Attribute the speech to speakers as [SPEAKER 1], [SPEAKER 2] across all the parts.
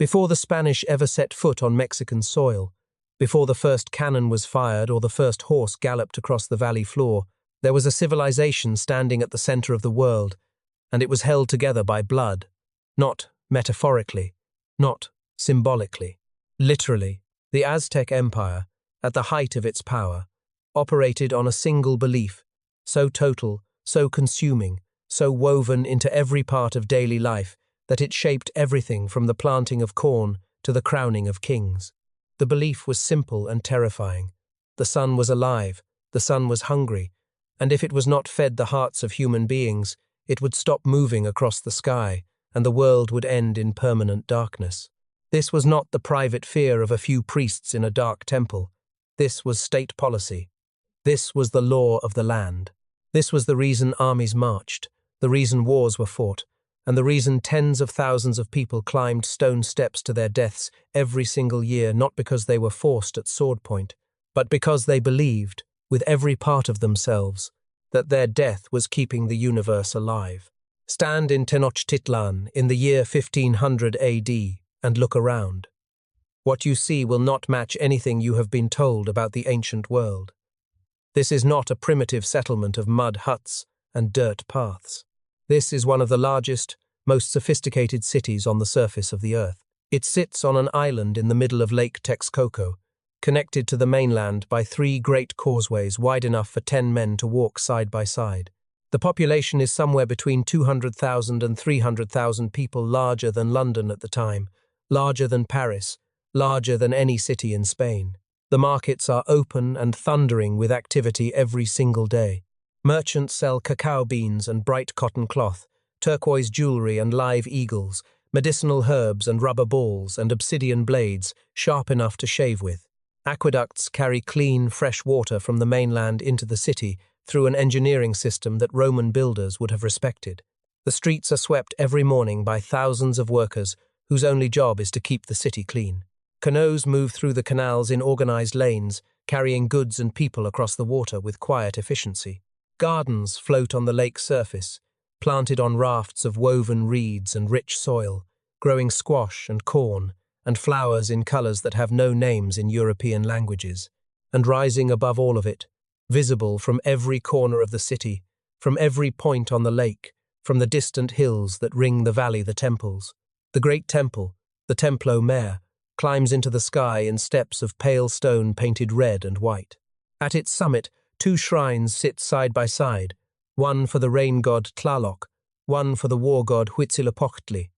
[SPEAKER 1] Before the Spanish ever set foot on Mexican soil, before the first cannon was fired or the first horse galloped across the valley floor, there was a civilization standing at the center of the world, and it was held together by blood, not metaphorically, not symbolically. Literally, the Aztec Empire, at the height of its power, operated on a single belief, so total, so consuming, so woven into every part of daily life that it shaped everything from the planting of corn to the crowning of kings. The belief was simple and terrifying. The sun was alive, the sun was hungry, and if it was not fed the hearts of human beings, it would stop moving across the sky, and the world would end in permanent darkness. This was not the private fear of a few priests in a dark temple. This was state policy. This was the law of the land. This was the reason armies marched, the reason wars were fought, and the reason tens of thousands of people climbed stone steps to their deaths every single year, not because they were forced at sword point, but because they believed, with every part of themselves, that their death was keeping the universe alive. Stand in Tenochtitlan in the year 1500 AD and look around. What you see will not match anything you have been told about the ancient world. This is not a primitive settlement of mud huts and dirt paths. This is one of the largest, most sophisticated cities on the surface of the earth. It sits on an island in the middle of Lake Texcoco, connected to the mainland by 3 great causeways wide enough for 10 men to walk side by side. The population is somewhere between 200,000 and 300,000 people, larger than London at the time, larger than Paris, larger than any city in Spain. The markets are open and thundering with activity every single day. Merchants sell cacao beans and bright cotton cloth, turquoise jewelry and live eagles, medicinal herbs and rubber balls and obsidian blades sharp enough to shave with. Aqueducts carry clean, fresh water from the mainland into the city through an engineering system that Roman builders would have respected. The streets are swept every morning by thousands of workers whose only job is to keep the city clean. Canoes move through the canals in organized lanes, carrying goods and people across the water with quiet efficiency. Gardens float on the lake's surface, planted on rafts of woven reeds and rich soil, growing squash and corn and flowers in colors that have no names in European languages. And rising above all of it, visible from every corner of the city, from every point on the lake, from the distant hills that ring the valley, the temples. The great temple, the Templo Mayor, climbs into the sky in steps of pale stone painted red and white. At its summit, 2 shrines sit side by side, one for the rain god Tlaloc, one for the war god Huitzilopochtli.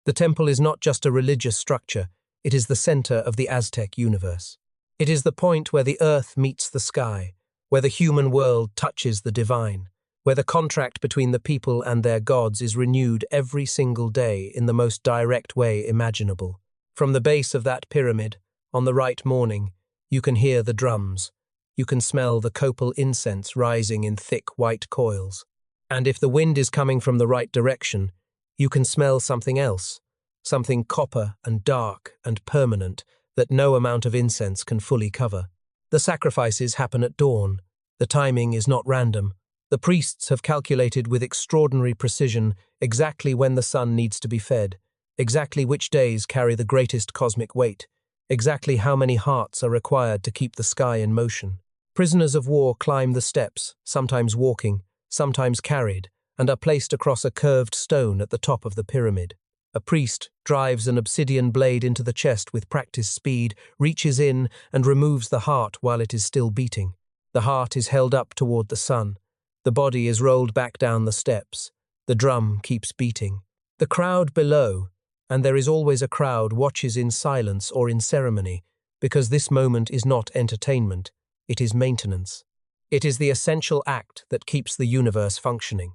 [SPEAKER 1] The temple is not just a religious structure, it is the center of the Aztec universe. It is the point where the earth meets the sky, where the human world touches the divine, where the contract between the people and their gods is renewed every single day in the most direct way imaginable. From the base of that pyramid, on the right morning, you can hear the drums. You can smell the copal incense rising in thick white coils. And if the wind is coming from the right direction, you can smell something else, something copper and dark and permanent that no amount of incense can fully cover. The sacrifices happen at dawn. The timing is not random. The priests have calculated with extraordinary precision exactly when the sun needs to be fed, exactly which days carry the greatest cosmic weight, exactly how many hearts are required to keep the sky in motion. Prisoners of war climb the steps, sometimes walking, sometimes carried, and are placed across a curved stone at the top of the pyramid. A priest drives an obsidian blade into the chest with practiced speed, reaches in and removes the heart while it is still beating. The heart is held up toward the sun. The body is rolled back down the steps. The drum keeps beating. The crowd below, and there is always a crowd, watches in silence or in ceremony, because this moment is not entertainment, it is maintenance. It is the essential act that keeps the universe functioning,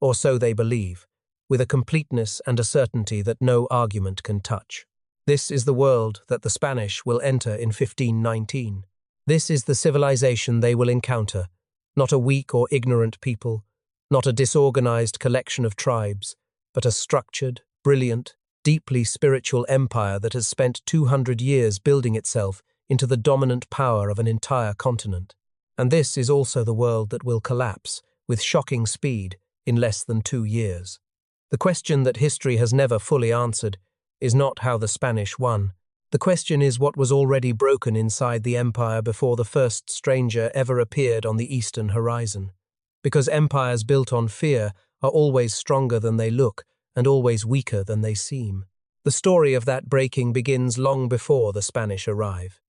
[SPEAKER 1] or so they believe, with a completeness and a certainty that no argument can touch. This is the world that the Spanish will enter in 1519. This is the civilization they will encounter, not a weak or ignorant people, not a disorganized collection of tribes, but a structured, brilliant, deeply spiritual empire that has spent 200 years building itself into the dominant power of an entire continent. And this is also the world that will collapse, with shocking speed, in less than 2 years. The question that history has never fully answered is not how the Spanish won. The question is what was already broken inside the empire before the first stranger ever appeared on the eastern horizon. Because empires built on fear are always stronger than they look and always weaker than they seem. The story of that breaking begins long before the Spanish arrive.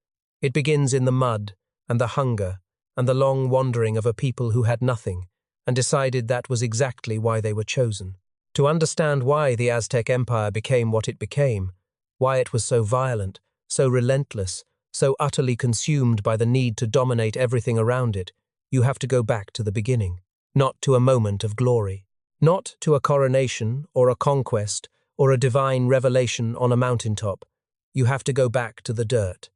[SPEAKER 1] It begins in the mud and the hunger and the long wandering of a people who had nothing and decided that was exactly why they were chosen. To understand why the Aztec Empire became what it became, why it was so violent, so relentless, so utterly consumed by the need to dominate everything around it, you have to go back to the beginning, not to a moment of glory, not to a coronation or a conquest or a divine revelation on a mountaintop. You have to go back to the dirt,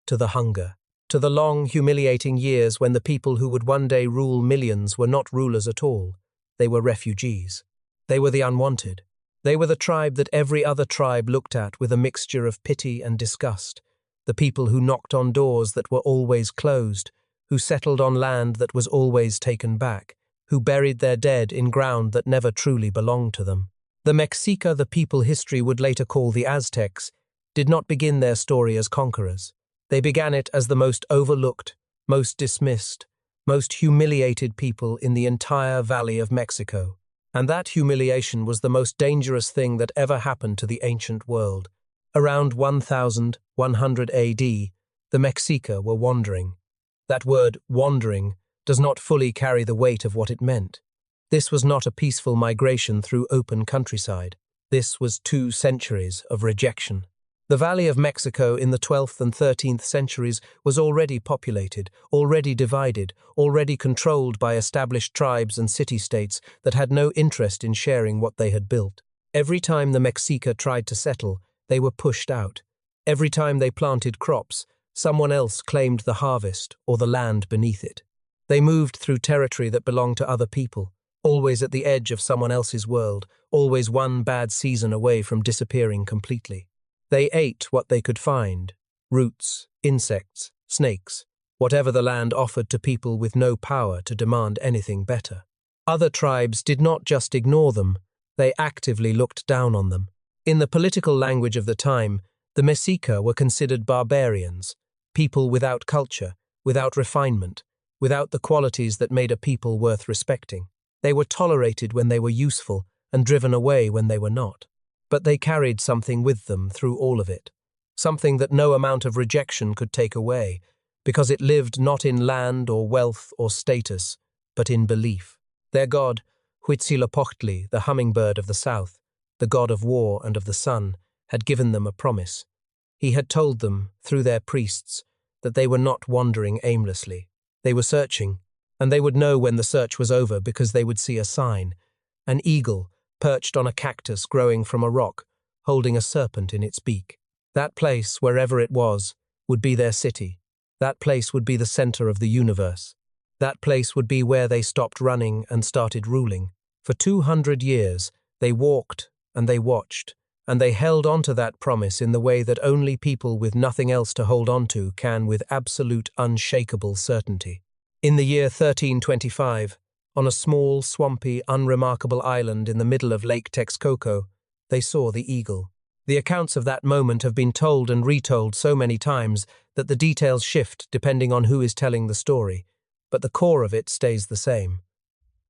[SPEAKER 1] to the hunger, to the long, humiliating years when the people who would one day rule millions were not rulers at all. They were refugees. They were the unwanted. They were the tribe that every other tribe looked at with a mixture of pity and disgust, the people who knocked on doors that were always closed, who settled on land that was always taken back, who buried their dead in ground that never truly belonged to them. The Mexica, the people history would later call the Aztecs, did not begin their story as conquerors. They began it as the most overlooked, most dismissed, most humiliated people in the entire Valley of Mexico. And that humiliation was the most dangerous thing that ever happened to the ancient world. Around 1100 AD, the Mexica were wandering. That word, wandering, does not fully carry the weight of what it meant. This was not a peaceful migration through open countryside. This was 2 centuries of rejection. The Valley of Mexico in the 12th and 13th centuries was already populated, already divided, already controlled by established tribes and city-states that had no interest in sharing what they had built. Every time the Mexica tried to settle, they were pushed out. Every time they planted crops, someone else claimed the harvest or the land beneath it. They moved through territory that belonged to other people, always at the edge of someone else's world, always one bad season away from disappearing completely. They ate what they could find, roots, insects, snakes, whatever the land offered to people with no power to demand anything better. Other tribes did not just ignore them, they actively looked down on them. In the political language of the time, the Mexica were considered barbarians, people without culture, without refinement, without the qualities that made a people worth respecting. They were tolerated when they were useful and driven away when they were not. But they carried something with them through all of it, something that no amount of rejection could take away, because it lived not in land or wealth or status, but in belief. Their god, Huitzilopochtli, the hummingbird of the south, the god of war and of the sun, had given them a promise. He had told them, through their priests, that they were not wandering aimlessly. They were searching, and they would know when the search was over because they would see a sign, an eagle, perched on a cactus growing from a rock, holding a serpent in its beak. That place, wherever it was, would be their city. That place would be the center of the universe. That place would be where they stopped running and started ruling. For 200 years, they walked and they watched, and they held on to that promise in the way that only people with nothing else to hold on to can with absolute unshakable certainty. In the year 1325, on a small, swampy, unremarkable island in the middle of Lake Texcoco, they saw the eagle. The accounts of that moment have been told and retold so many times that the details shift depending on who is telling the story, but the core of it stays the same.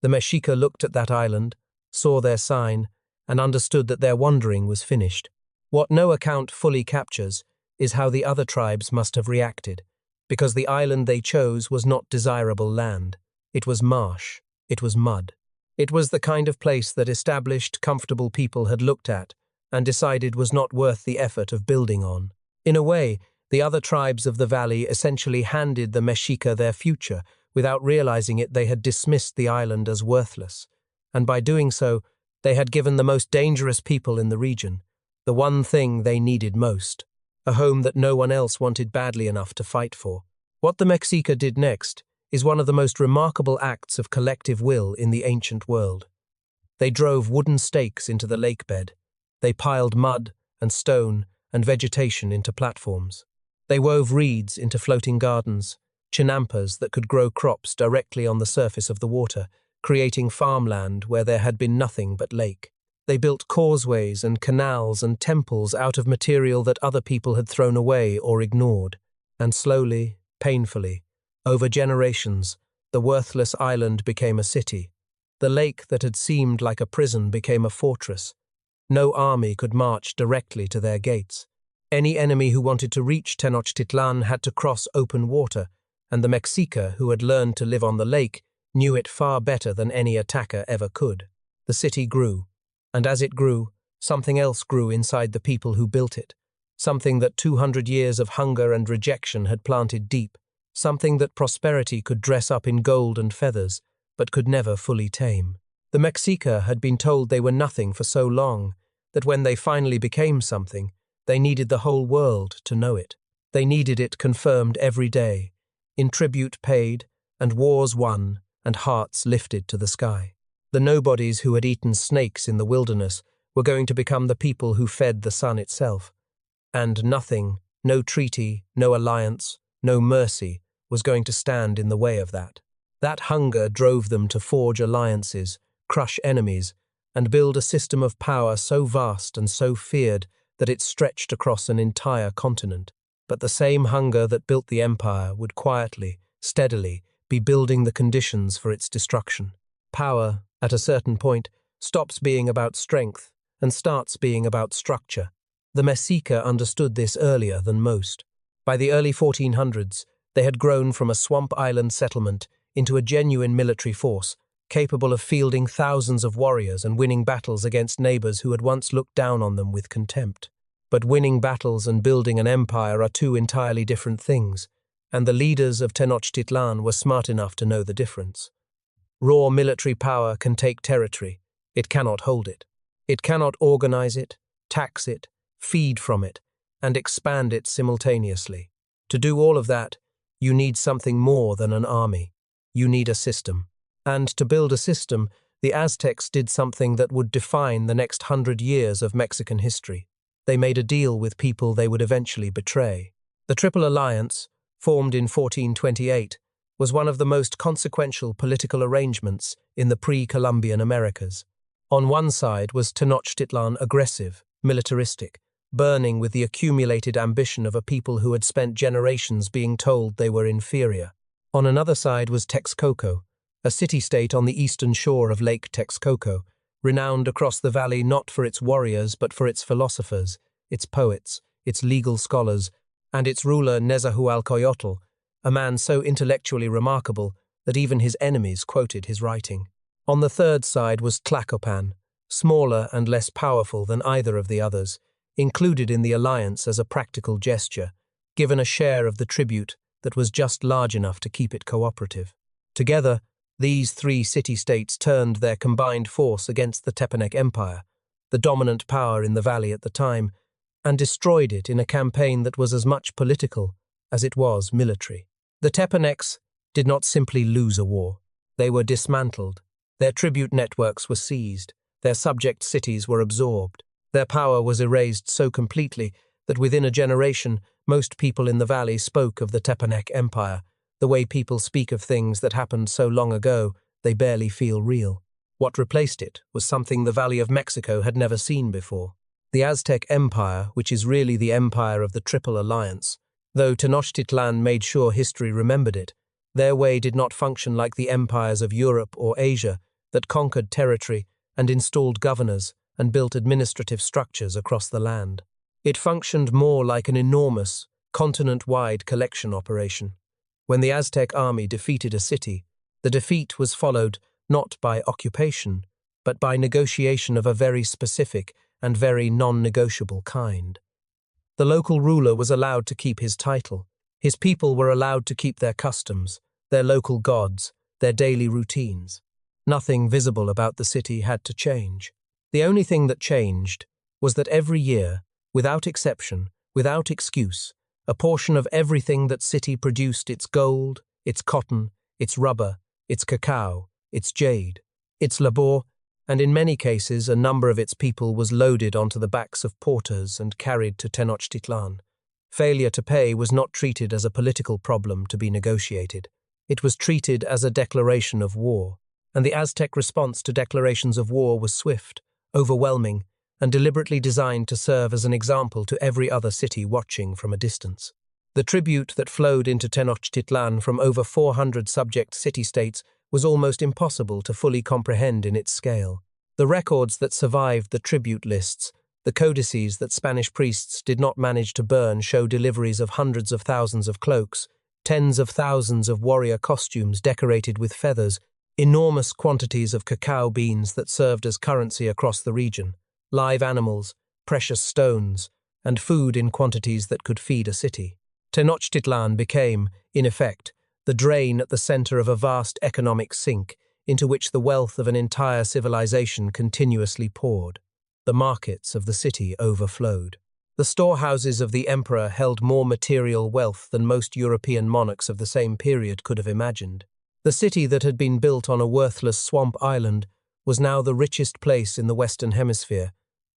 [SPEAKER 1] The Mexica looked at that island, saw their sign, and understood that their wandering was finished. What no account fully captures is how the other tribes must have reacted, because the island they chose was not desirable land. It was marsh. It was mud. It was the kind of place that established, comfortable people had looked at and decided was not worth the effort of building on. In a way, the other tribes of the valley essentially handed the Mexica their future. Without realizing it, they had dismissed the island as worthless. And by doing so, they had given the most dangerous people in the region the one thing they needed most, a home that no one else wanted badly enough to fight for. What the Mexica did next is one of the most remarkable acts of collective will in the ancient world. They drove wooden stakes into the lake bed. They piled mud and stone and vegetation into platforms. They wove reeds into floating gardens, chinampas that could grow crops directly on the surface of the water, creating farmland where there had been nothing but lake. They built causeways and canals and temples out of material that other people had thrown away or ignored. And slowly, painfully, over generations, the worthless island became a city. The lake that had seemed like a prison became a fortress. No army could march directly to their gates. Any enemy who wanted to reach Tenochtitlan had to cross open water, and the Mexica who had learned to live on the lake knew it far better than any attacker ever could. The city grew, and as it grew, something else grew inside the people who built it, something that 200 years of hunger and rejection had planted deep, something that prosperity could dress up in gold and feathers, but could never fully tame. The Mexica had been told they were nothing for so long that when they finally became something, they needed the whole world to know it. They needed it confirmed every day, in tribute paid, and wars won, and hearts lifted to the sky. The nobodies who had eaten snakes in the wilderness were going to become the people who fed the sun itself. And nothing, no treaty, no alliance, no mercy, was going to stand in the way of that. That hunger drove them to forge alliances, crush enemies, and build a system of power so vast and so feared that it stretched across an entire continent. But the same hunger that built the empire would quietly, steadily, be building the conditions for its destruction. Power, at a certain point, stops being about strength and starts being about structure. The Mexica understood this earlier than most. By the early 1400s, they had grown from a swamp island settlement into a genuine military force, capable of fielding thousands of warriors and winning battles against neighbors who had once looked down on them with contempt. But winning battles and building an empire are two entirely different things, and the leaders of Tenochtitlan were smart enough to know the difference. Raw military power can take territory. It cannot hold it. It cannot organize it, tax it, feed from it, and expand it simultaneously. To do all of that, you need something more than an army. You need a system. And to build a system, the Aztecs did something that would define the next 100 years of Mexican history. They made a deal with people they would eventually betray. The Triple Alliance, formed in 1428, was one of the most consequential political arrangements in the pre-Columbian Americas. On one side was Tenochtitlan aggressive, militaristic, burning with the accumulated ambition of a people who had spent generations being told they were inferior. On another side was Texcoco, a city-state on the eastern shore of Lake Texcoco, renowned across the valley not for its warriors but for its philosophers, its poets, its legal scholars, and its ruler Nezahualcoyotl, a man so intellectually remarkable that even his enemies quoted his writing. On the third side was Tlacopan, smaller and less powerful than either of the others, included in the alliance as a practical gesture, given a share of the tribute that was just large enough to keep it cooperative. Together, these three city-states turned their combined force against the Tepanec Empire, the dominant power in the valley at the time, and destroyed it in a campaign that was as much political as it was military. The Tepanecs did not simply lose a war. They were dismantled. Their tribute networks were seized. Their subject cities were absorbed. Their power was erased so completely that within a generation, most people in the valley spoke of the Tepanec Empire, the way people speak of things that happened so long ago they barely feel real. What replaced it was something the Valley of Mexico had never seen before. The Aztec Empire, which is really the empire of the Triple Alliance. Though Tenochtitlan made sure history remembered it, their way did not function like the empires of Europe or Asia that conquered territory and installed governors and built administrative structures across the land. It functioned more like an enormous, continent-wide collection operation. When the Aztec army defeated a city, the defeat was followed not by occupation, but by negotiation of a very specific and very non-negotiable kind. The local ruler was allowed to keep his title. His people were allowed to keep their customs, their local gods, their daily routines. Nothing visible about the city had to change. The only thing that changed was that every year, without exception, without excuse, a portion of everything that city produced, its gold, its cotton, its rubber, its cacao, its jade, its labor, and in many cases a number of its people was loaded onto the backs of porters and carried to Tenochtitlan. Failure to pay was not treated as a political problem to be negotiated. It was treated as a declaration of war, and the Aztec response to declarations of war was swift, overwhelming, and deliberately designed to serve as an example to every other city watching from a distance. The tribute that flowed into Tenochtitlan from over 400 subject city-states was almost impossible to fully comprehend in its scale. The records that survived the tribute lists, the codices that Spanish priests did not manage to burn, show deliveries of hundreds of thousands of cloaks, tens of thousands of warrior costumes decorated with feathers, enormous quantities of cacao beans that served as currency across the region, live animals, precious stones, and food in quantities that could feed a city. Tenochtitlan became, in effect, the drain at the center of a vast economic sink into which the wealth of an entire civilization continuously poured. The markets of the city overflowed. The storehouses of the emperor held more material wealth than most European monarchs of the same period could have imagined. The city that had been built on a worthless swamp island was now the richest place in the Western Hemisphere,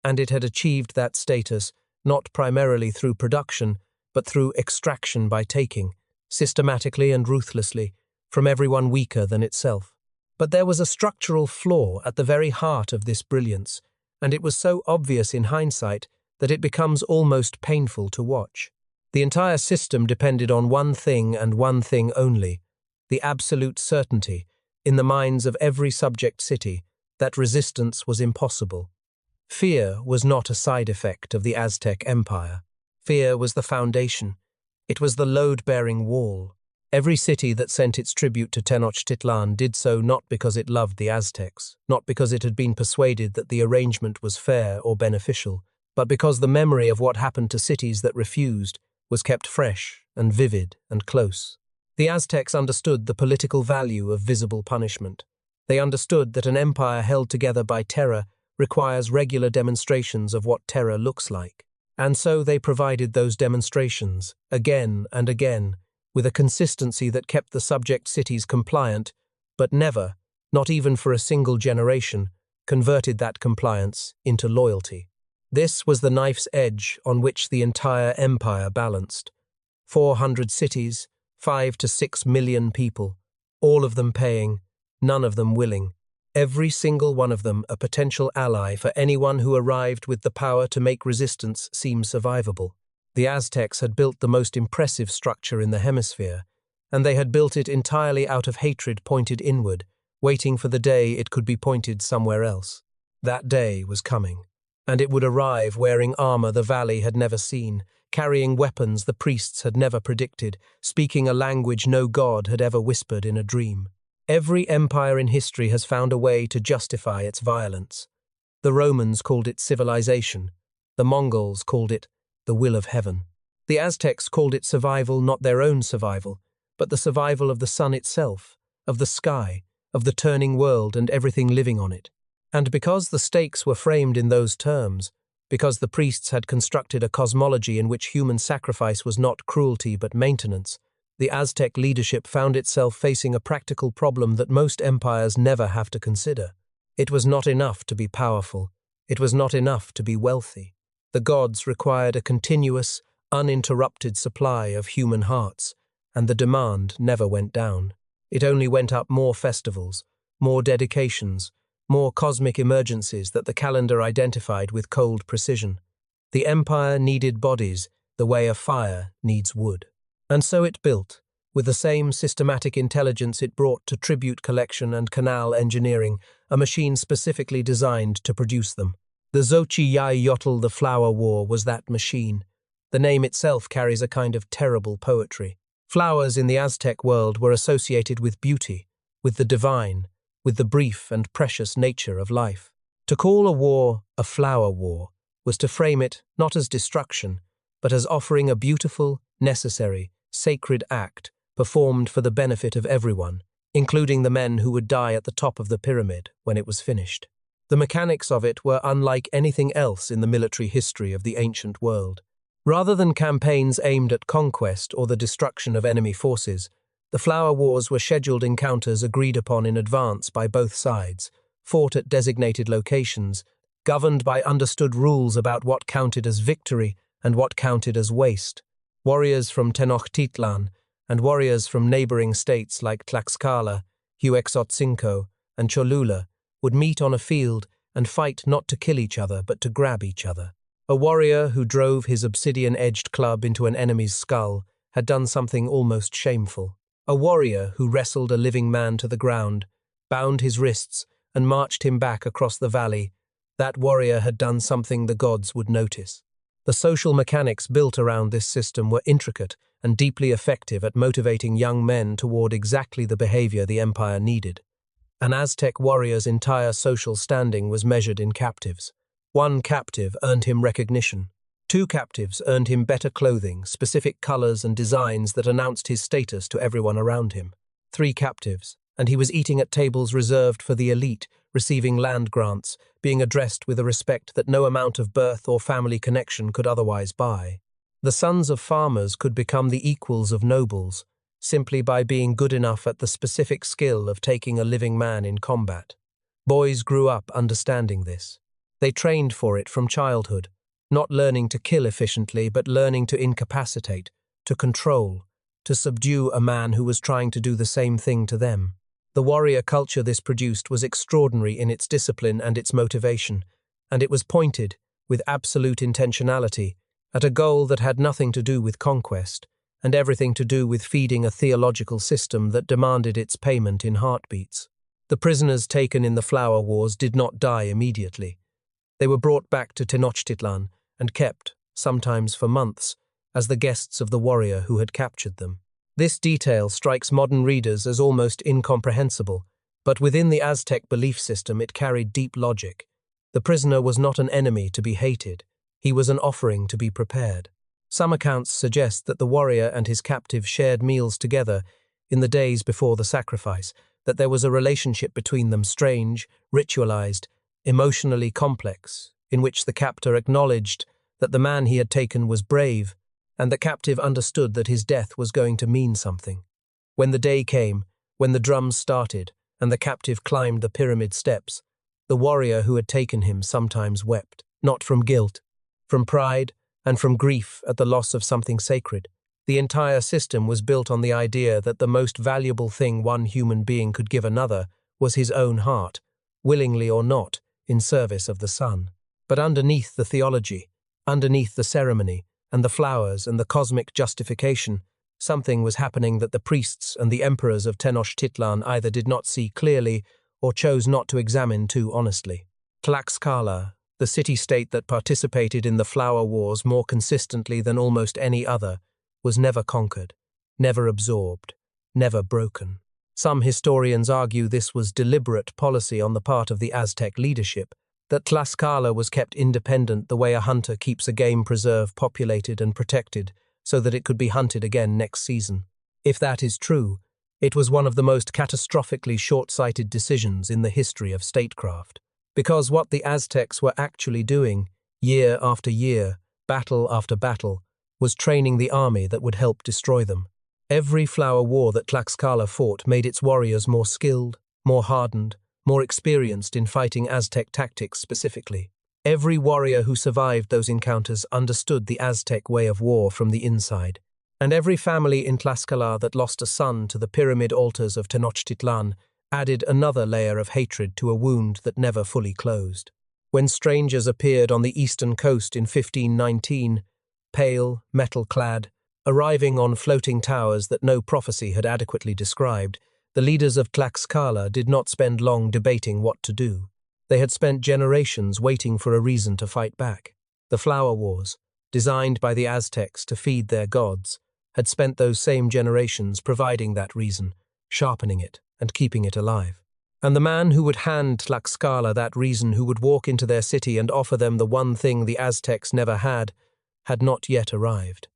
[SPEAKER 1] and it had achieved that status not primarily through production, but through extraction by taking, systematically and ruthlessly, from everyone weaker than itself. But there was a structural flaw at the very heart of this brilliance, and it was so obvious in hindsight that it becomes almost painful to watch. The entire system depended on one thing and one thing only: the absolute certainty, in the minds of every subject city, that resistance was impossible. Fear was not a side effect of the Aztec Empire. Fear was the foundation. It was the load-bearing wall. Every city that sent its tribute to Tenochtitlan did so not because it loved the Aztecs, not because it had been persuaded that the arrangement was fair or beneficial, but because the memory of what happened to cities that refused was kept fresh and vivid and close. The Aztecs understood the political value of visible punishment. They understood that an empire held together by terror requires regular demonstrations of what terror looks like. And so they provided those demonstrations, again and again, with a consistency that kept the subject cities compliant, but never, not even for a single generation, converted that compliance into loyalty. This was the knife's edge on which the entire empire balanced. 400 cities, 5 to 6 million people, all of them paying, none of them willing. Every single one of them a potential ally for anyone who arrived with the power to make resistance seem survivable. The Aztecs had built the most impressive structure in the hemisphere, and they had built it entirely out of hatred pointed inward, waiting for the day it could be pointed somewhere else. That day was coming, and it would arrive wearing armor the valley had never seen, carrying weapons the priests had never predicted, speaking a language no god had ever whispered in a dream. Every empire in history has found a way to justify its violence. The Romans called it civilization. The Mongols called it the will of heaven. The Aztecs called it survival, not their own survival, but the survival of the sun itself, of the sky, of the turning world and everything living on it. And because the stakes were framed in those terms, because the priests had constructed a cosmology in which human sacrifice was not cruelty but maintenance, the Aztec leadership found itself facing a practical problem that most empires never have to consider. It was not enough to be powerful. It was not enough to be wealthy. The gods required a continuous, uninterrupted supply of human hearts, and the demand never went down. It only went up: more festivals, more dedications, more cosmic emergencies that the calendar identified with cold precision. The empire needed bodies the way a fire needs wood. And so it built, with the same systematic intelligence it brought to tribute collection and canal engineering, a machine specifically designed to produce them. The Xochitl, the Flower War, was that machine. The name itself carries a kind of terrible poetry. Flowers in the Aztec world were associated with beauty, with the divine, with the brief and precious nature of life. To call a war a flower war was to frame it not as destruction, but as offering a beautiful, necessary, sacred act performed for the benefit of everyone, including the men who would die at the top of the pyramid when it was finished. The mechanics of it were unlike anything else in the military history of the ancient world. Rather than campaigns aimed at conquest or the destruction of enemy forces, the Flower Wars were scheduled encounters agreed upon in advance by both sides, fought at designated locations, governed by understood rules about what counted as victory and what counted as waste. Warriors from Tenochtitlan and warriors from neighboring states like Tlaxcala, Huexotzinco, and Cholula would meet on a field and fight not to kill each other but to grab each other. A warrior who drove his obsidian-edged club into an enemy's skull had done something almost shameful. A warrior who wrestled a living man to the ground, bound his wrists, and marched him back across the valley, that warrior had done something the gods would notice. The social mechanics built around this system were intricate and deeply effective at motivating young men toward exactly the behavior the empire needed. An Aztec warrior's entire social standing was measured in captives. One captive earned him recognition. 2 captives earned him better clothing, specific colors and designs that announced his status to everyone around him. 3 captives, and he was eating at tables reserved for the elite, receiving land grants, being addressed with a respect that no amount of birth or family connection could otherwise buy. The sons of farmers could become the equals of nobles, simply by being good enough at the specific skill of taking a living man in combat. Boys grew up understanding this. They trained for it from childhood, not learning to kill efficiently, but learning to incapacitate, to control, to subdue a man who was trying to do the same thing to them. The warrior culture this produced was extraordinary in its discipline and its motivation, and it was pointed, with absolute intentionality, at a goal that had nothing to do with conquest, and everything to do with feeding a theological system that demanded its payment in heartbeats. The prisoners taken in the Flower Wars did not die immediately. They were brought back to Tenochtitlan and kept, sometimes for months, as the guests of the warrior who had captured them. This detail strikes modern readers as almost incomprehensible, but within the Aztec belief system it carried deep logic. The prisoner was not an enemy to be hated. He was an offering to be prepared. Some accounts suggest that the warrior and his captive shared meals together in the days before the sacrifice, that there was a relationship between them strange, ritualized, emotionally complex, in which the captor acknowledged that the man he had taken was brave, and the captive understood that his death was going to mean something. When the day came, when the drums started, and the captive climbed the pyramid steps, the warrior who had taken him sometimes wept, not from guilt, from pride, and from grief at the loss of something sacred. The entire system was built on the idea that the most valuable thing one human being could give another was his own heart, willingly or not, in service of the sun. But underneath the theology, underneath the ceremony, and the flowers and the cosmic justification, something was happening that the priests and the emperors of Tenochtitlan either did not see clearly or chose not to examine too honestly. Tlaxcala, the city-state that participated in the Flower Wars more consistently than almost any other, was never conquered, never absorbed, never broken. Some historians argue this was deliberate policy on the part of the Aztec leadership, that Tlaxcala was kept independent the way a hunter keeps a game preserve populated and protected so that it could be hunted again next season. If that is true, it was one of the most catastrophically short-sighted decisions in the history of statecraft. Because what the Aztecs were actually doing, year after year, battle after battle, was training the army that would help destroy them. Every flower war that Tlaxcala fought made its warriors more skilled, more hardened, more experienced in fighting Aztec tactics specifically. Every warrior who survived those encounters understood the Aztec way of war from the inside. And every family in Tlaxcala that lost a son to the pyramid altars of Tenochtitlan added another layer of hatred to a wound that never fully closed. When strangers appeared on the eastern coast in 1519, pale, metal-clad, arriving on floating towers that no prophecy had adequately described, the leaders of Tlaxcala did not spend long debating what to do. They had spent generations waiting for a reason to fight back. The Flower Wars, designed by the Aztecs to feed their gods, had spent those same generations providing that reason, sharpening it, and keeping it alive. And the man who would hand Tlaxcala that reason, who would walk into their city and offer them the one thing the Aztecs never had not yet arrived.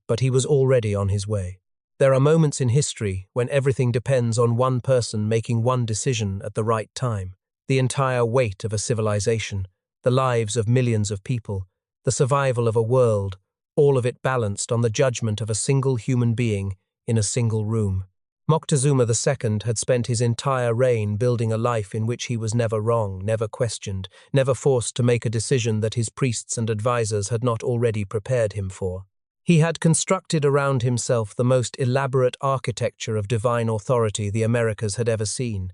[SPEAKER 1] But he was already on his way. There are moments in history when everything depends on one person making one decision at the right time. The entire weight of a civilization, the lives of millions of people, the survival of a world, all of it balanced on the judgment of a single human being in a single room. Moctezuma II had spent his entire reign building a life in which he was never wrong, never questioned, never forced to make a decision that his priests and advisors had not already prepared him for. He had constructed around himself the most elaborate architecture of divine authority the Americas had ever seen,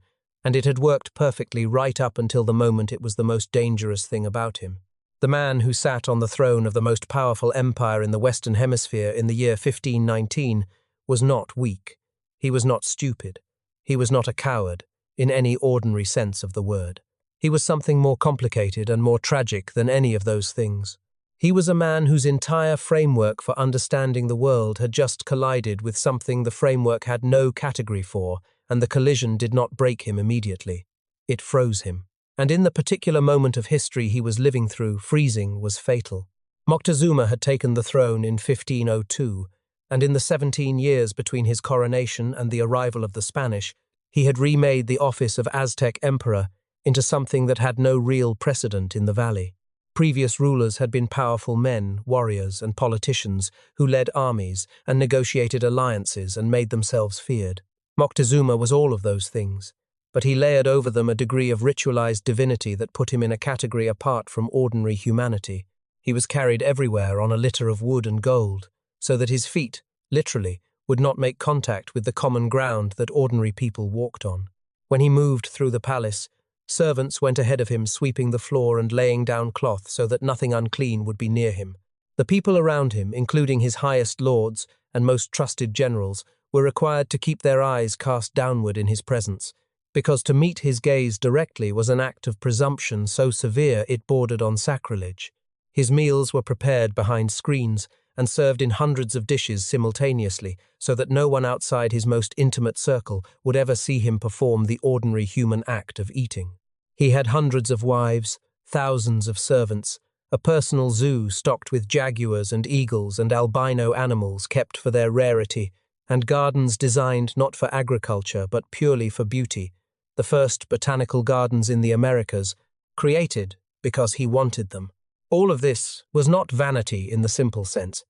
[SPEAKER 1] and it had worked perfectly right up until the moment it was the most dangerous thing about him. The man who sat on the throne of the most powerful empire in the Western Hemisphere in the year 1519 was not weak. He was not stupid. He was not a coward, in any ordinary sense of the word. He was something more complicated and more tragic than any of those things. He was a man whose entire framework for understanding the world had just collided with something the framework had no category for, and the collision did not break him immediately. It froze him. And in the particular moment of history he was living through, freezing was fatal. Moctezuma had taken the throne in 1502, and in the 17 years between his coronation and the arrival of the Spanish, he had remade the office of Aztec emperor into something that had no real precedent in the valley. Previous rulers had been powerful men, warriors, and politicians who led armies and negotiated alliances and made themselves feared. Moctezuma was all of those things, but he layered over them a degree of ritualized divinity that put him in a category apart from ordinary humanity. He was carried everywhere on a litter of wood and gold, so that his feet, literally, would not make contact with the common ground that ordinary people walked on. When he moved through the palace, servants went ahead of him, sweeping the floor and laying down cloth so that nothing unclean would be near him. The people around him, including his highest lords and most trusted generals, were required to keep their eyes cast downward in his presence, because to meet his gaze directly was an act of presumption so severe it bordered on sacrilege. His meals were prepared behind screens and served in hundreds of dishes simultaneously, so that no one outside his most intimate circle would ever see him perform the ordinary human act of eating. He had hundreds of wives, thousands of servants, a personal zoo stocked with jaguars and eagles and albino animals kept for their rarity, and gardens designed not for agriculture but purely for beauty, the first botanical gardens in the Americas, created because he wanted them. All of this was not vanity in the simple sense.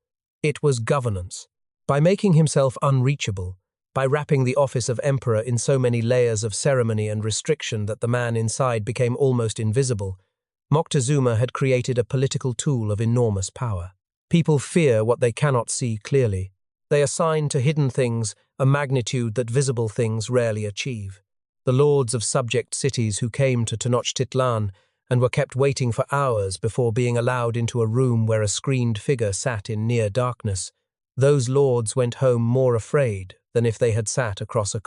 [SPEAKER 1] It was governance. By making himself unreachable, by wrapping the office of emperor in so many layers of ceremony and restriction that the man inside became almost invisible, Moctezuma had created a political tool of enormous power. People fear what they cannot see clearly. They assign to hidden things a magnitude that visible things rarely achieve. The lords of subject cities who came to Tenochtitlan and were kept waiting for hours before being allowed into a room where a screened figure sat in near darkness, those lords went home more afraid than if they had sat across a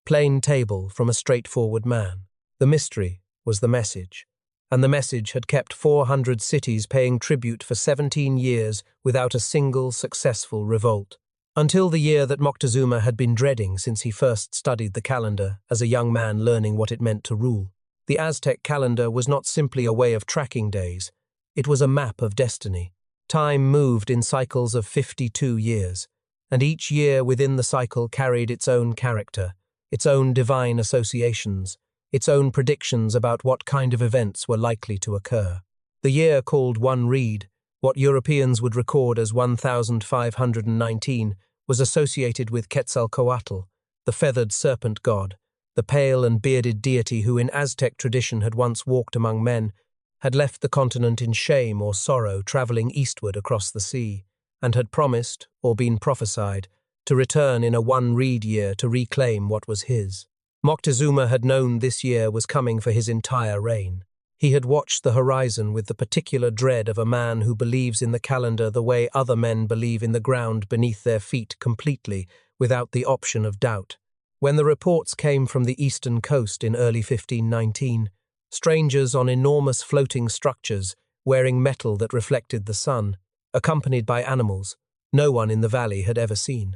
[SPEAKER 1] plain table from a straightforward man. The mystery was the message, and the message had kept 400 cities paying tribute for 17 years without a single successful revolt. Until the year that Moctezuma had been dreading since he first studied the calendar as a young man learning what it meant to rule. The Aztec calendar was not simply a way of tracking days. It was a map of destiny. Time moved in cycles of 52 years, and each year within the cycle carried its own character, its own divine associations, its own predictions about what kind of events were likely to occur. The year called One Reed, what Europeans would record as 1519, was associated with Quetzalcoatl, the feathered serpent god, the pale and bearded deity who in Aztec tradition had once walked among men, had left the continent in shame or sorrow travelling eastward across the sea, and had promised, or been prophesied, to return in a one-reed year to reclaim what was his. Moctezuma had known this year was coming for his entire reign. He had watched the horizon with the particular dread of a man who believes in the calendar the way other men believe in the ground beneath their feet completely, without the option of doubt. When the reports came from the eastern coast in early 1519, strangers on enormous floating structures, wearing metal that reflected the sun, accompanied by animals, no one in the valley had ever seen.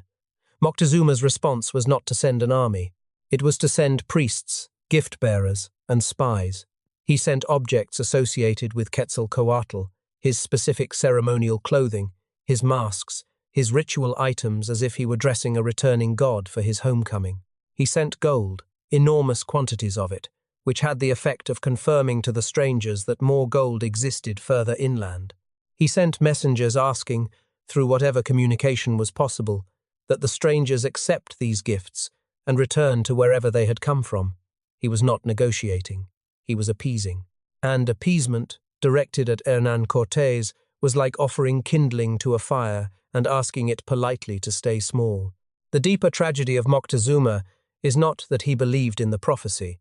[SPEAKER 1] Moctezuma's response was not to send an army. It was to send priests, gift-bearers, and spies. He sent objects associated with Quetzalcoatl, his specific ceremonial clothing, his masks, his ritual items as if he were dressing a returning god for his homecoming. He sent gold, enormous quantities of it, which had the effect of confirming to the strangers that more gold existed further inland. He sent messengers asking, through whatever communication was possible, that the strangers accept these gifts and return to wherever they had come from. He was not negotiating. He was appeasing. And appeasement, directed at Hernán Cortés, was like offering kindling to a fire and asking it politely to stay small. The deeper tragedy of Moctezuma is not that he believed in the prophecy,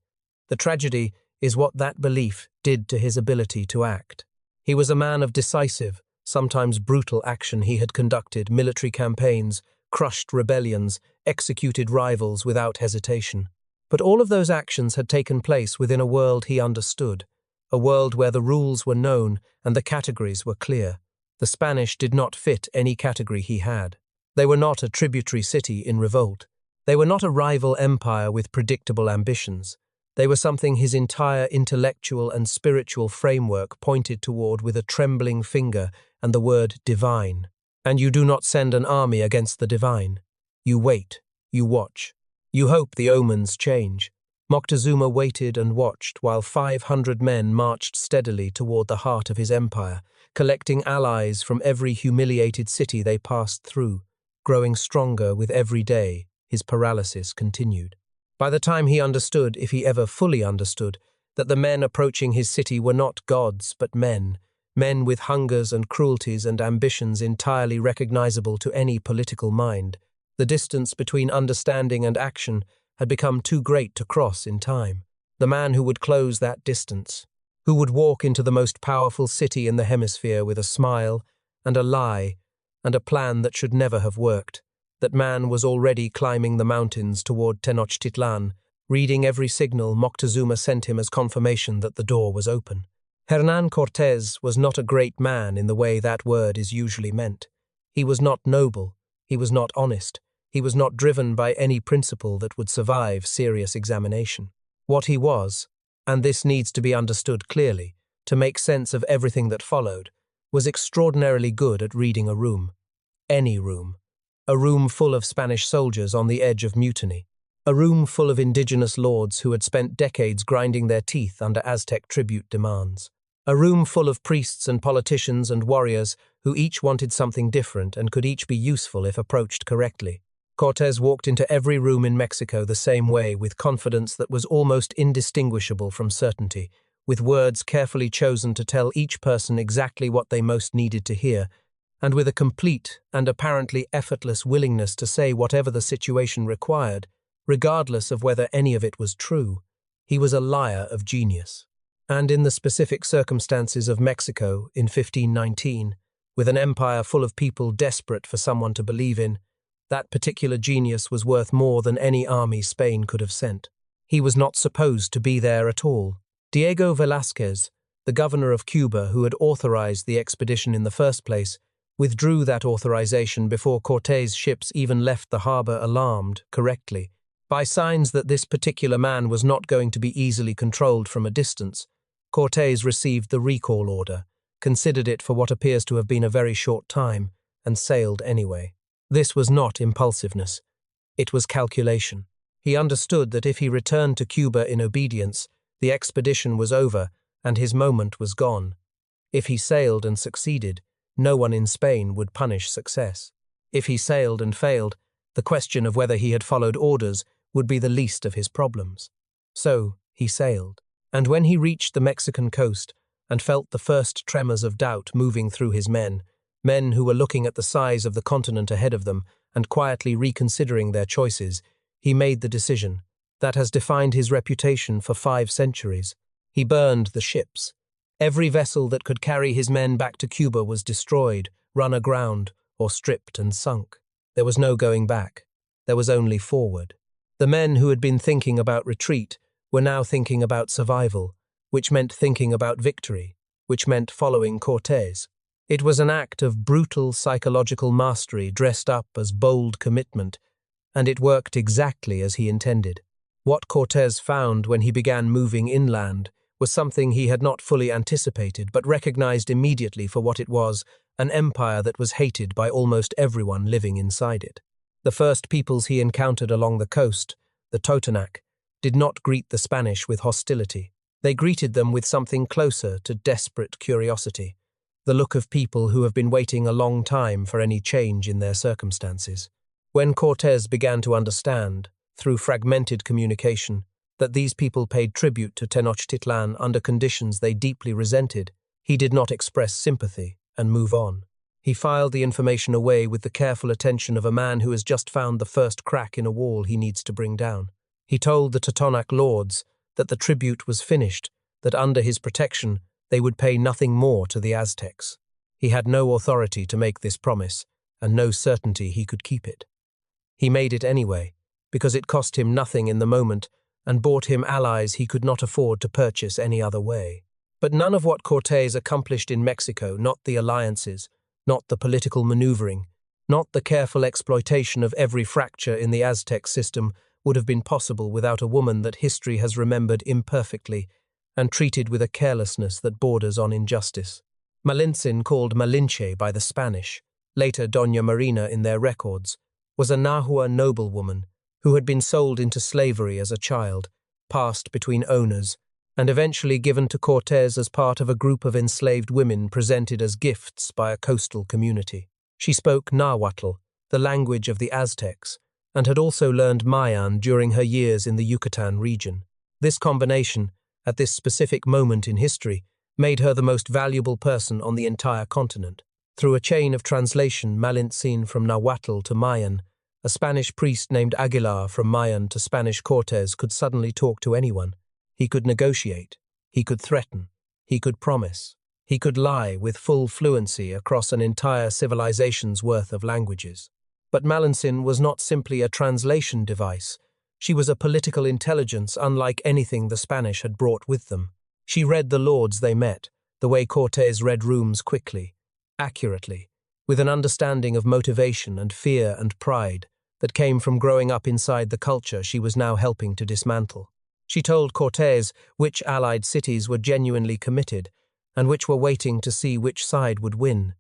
[SPEAKER 1] The tragedy is what that belief did to his ability to act. He was a man of decisive, sometimes brutal action. He had conducted military campaigns, crushed rebellions, executed rivals without hesitation. But all of those actions had taken place within a world he understood, a world where the rules were known and the categories were clear. The Spanish did not fit any category he had. They were not a tributary city in revolt. They were not a rival empire with predictable ambitions. They were something his entire intellectual and spiritual framework pointed toward with a trembling finger and the word divine. And you do not send an army against the divine. You wait, you watch. You hope the omens change. Moctezuma waited and watched while 500 men marched steadily toward the heart of his empire, collecting allies from every humiliated city they passed through. Growing stronger with every day, his paralysis continued. By the time he understood, if he ever fully understood, that the men approaching his city were not gods but men with hungers and cruelties and ambitions entirely recognizable to any political mind, the distance between understanding and action had become too great to cross in time. The man who would close that distance, who would walk into the most powerful city in the hemisphere with a smile and a lie and a plan that should never have worked, that man was already climbing the mountains toward Tenochtitlan, reading every signal Moctezuma sent him as confirmation that the door was open. Hernán Cortés was not a great man in the way that word is usually meant. He was not noble, he was not honest, he was not driven by any principle that would survive serious examination. What he was, and this needs to be understood clearly, to make sense of everything that followed, was extraordinarily good at reading a room. Any room. A room full of Spanish soldiers on the edge of mutiny. A room full of indigenous lords who had spent decades grinding their teeth under Aztec tribute demands. A room full of priests and politicians and warriors who each wanted something different and could each be useful if approached correctly. Cortés walked into every room in Mexico the same way, with confidence that was almost indistinguishable from certainty, with words carefully chosen to tell each person exactly what they most needed to hear, and with a complete and apparently effortless willingness to say whatever the situation required, regardless of whether any of it was true. He was a liar of genius. And in the specific circumstances of Mexico in 1519, with an empire full of people desperate for someone to believe in, that particular genius was worth more than any army Spain could have sent. He was not supposed to be there at all. Diego Velázquez, the governor of Cuba who had authorized the expedition in the first place, withdrew that authorization before Cortés' ships even left the harbor, alarmed, correctly, by signs that this particular man was not going to be easily controlled from a distance. Cortés received the recall order, considered it for what appears to have been a very short time, and sailed anyway. This was not impulsiveness. It was calculation. He understood that if he returned to Cuba in obedience, the expedition was over and his moment was gone. If he sailed and succeeded, no one in Spain would punish success. If he sailed and failed, the question of whether he had followed orders would be the least of his problems. So he sailed. And when he reached the Mexican coast and felt the first tremors of doubt moving through his men who were looking at the size of the continent ahead of them and quietly reconsidering their choices, he made the decision that has defined his reputation for 5 centuries. He burned the ships. Every vessel that could carry his men back to Cuba was destroyed, run aground, or stripped and sunk. There was no going back. There was only forward. The men who had been thinking about retreat were now thinking about survival, which meant thinking about victory, which meant following Cortés. It was an act of brutal psychological mastery dressed up as bold commitment, and it worked exactly as he intended. What Cortés found when he began moving inland was something he had not fully anticipated but recognized immediately for what it was, an empire that was hated by almost everyone living inside it. The first peoples he encountered along the coast, the Totonac, did not greet the Spanish with hostility. They greeted them with something closer to desperate curiosity, the look of people who have been waiting a long time for any change in their circumstances. When Cortés began to understand, through fragmented communication, that these people paid tribute to Tenochtitlan under conditions they deeply resented, he did not express sympathy and move on. He filed the information away with the careful attention of a man who has just found the first crack in a wall he needs to bring down. He told the Totonac lords that the tribute was finished, that under his protection they would pay nothing more to the Aztecs. He had no authority to make this promise, and no certainty he could keep it. He made it anyway, because it cost him nothing in the moment and bought him allies he could not afford to purchase any other way. But none of what Cortés accomplished in Mexico, not the alliances, not the political maneuvering, not the careful exploitation of every fracture in the Aztec system, would have been possible without a woman that history has remembered imperfectly and treated with a carelessness that borders on injustice. Malintzin, called Malinche by the Spanish, later Doña Marina in their records, was a Nahua noblewoman who had been sold into slavery as a child, passed between owners, and eventually given to Cortés as part of a group of enslaved women presented as gifts by a coastal community. She spoke Nahuatl, the language of the Aztecs, and had also learned Mayan during her years in the Yucatan region. This combination, at this specific moment in history, made her the most valuable person on the entire continent. Through a chain of translation, Malintzin from Nahuatl to Mayan, a Spanish priest named Aguilar from Mayan to Spanish Cortés could suddenly talk to anyone. He could negotiate, he could threaten, he could promise, he could lie with full fluency across an entire civilization's worth of languages. But Malintzin was not simply a translation device. She was a political intelligence unlike anything the Spanish had brought with them. She read the lords they met, the way Cortés read rooms quickly, accurately, with an understanding of motivation and fear and pride that came from growing up inside the culture she was now helping to dismantle. She told Cortés which allied cities were genuinely committed and which were waiting to see which side would win.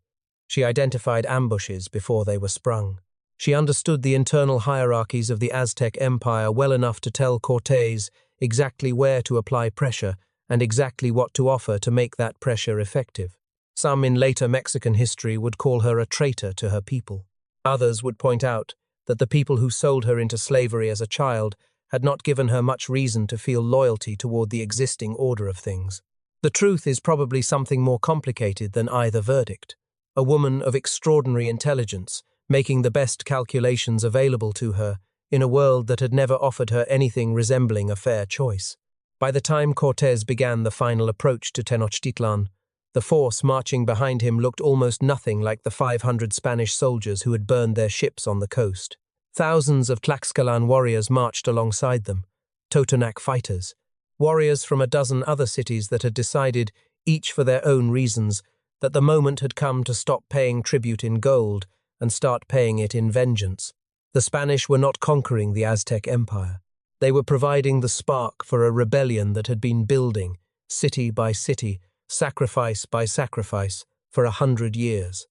[SPEAKER 1] She identified ambushes before they were sprung. She understood the internal hierarchies of the Aztec Empire well enough to tell Cortés exactly where to apply pressure and exactly what to offer to make that pressure effective. Some in later Mexican history would call her a traitor to her people. Others would point out that the people who sold her into slavery as a child had not given her much reason to feel loyalty toward the existing order of things. The truth is probably something more complicated than either verdict. A woman of extraordinary intelligence, making the best calculations available to her in a world that had never offered her anything resembling a fair choice. By the time Cortés began the final approach to Tenochtitlan, the force marching behind him looked almost nothing like the 500 Spanish soldiers who had burned their ships on the coast. Thousands of Tlaxcalan warriors marched alongside them, Totonac fighters, warriors from a dozen other cities that had decided, each for their own reasons, that the moment had come to stop paying tribute in gold and start paying it in vengeance. The Spanish were not conquering the Aztec Empire. They were providing the spark for a rebellion that had been building, city by city, sacrifice by sacrifice, for 100 years.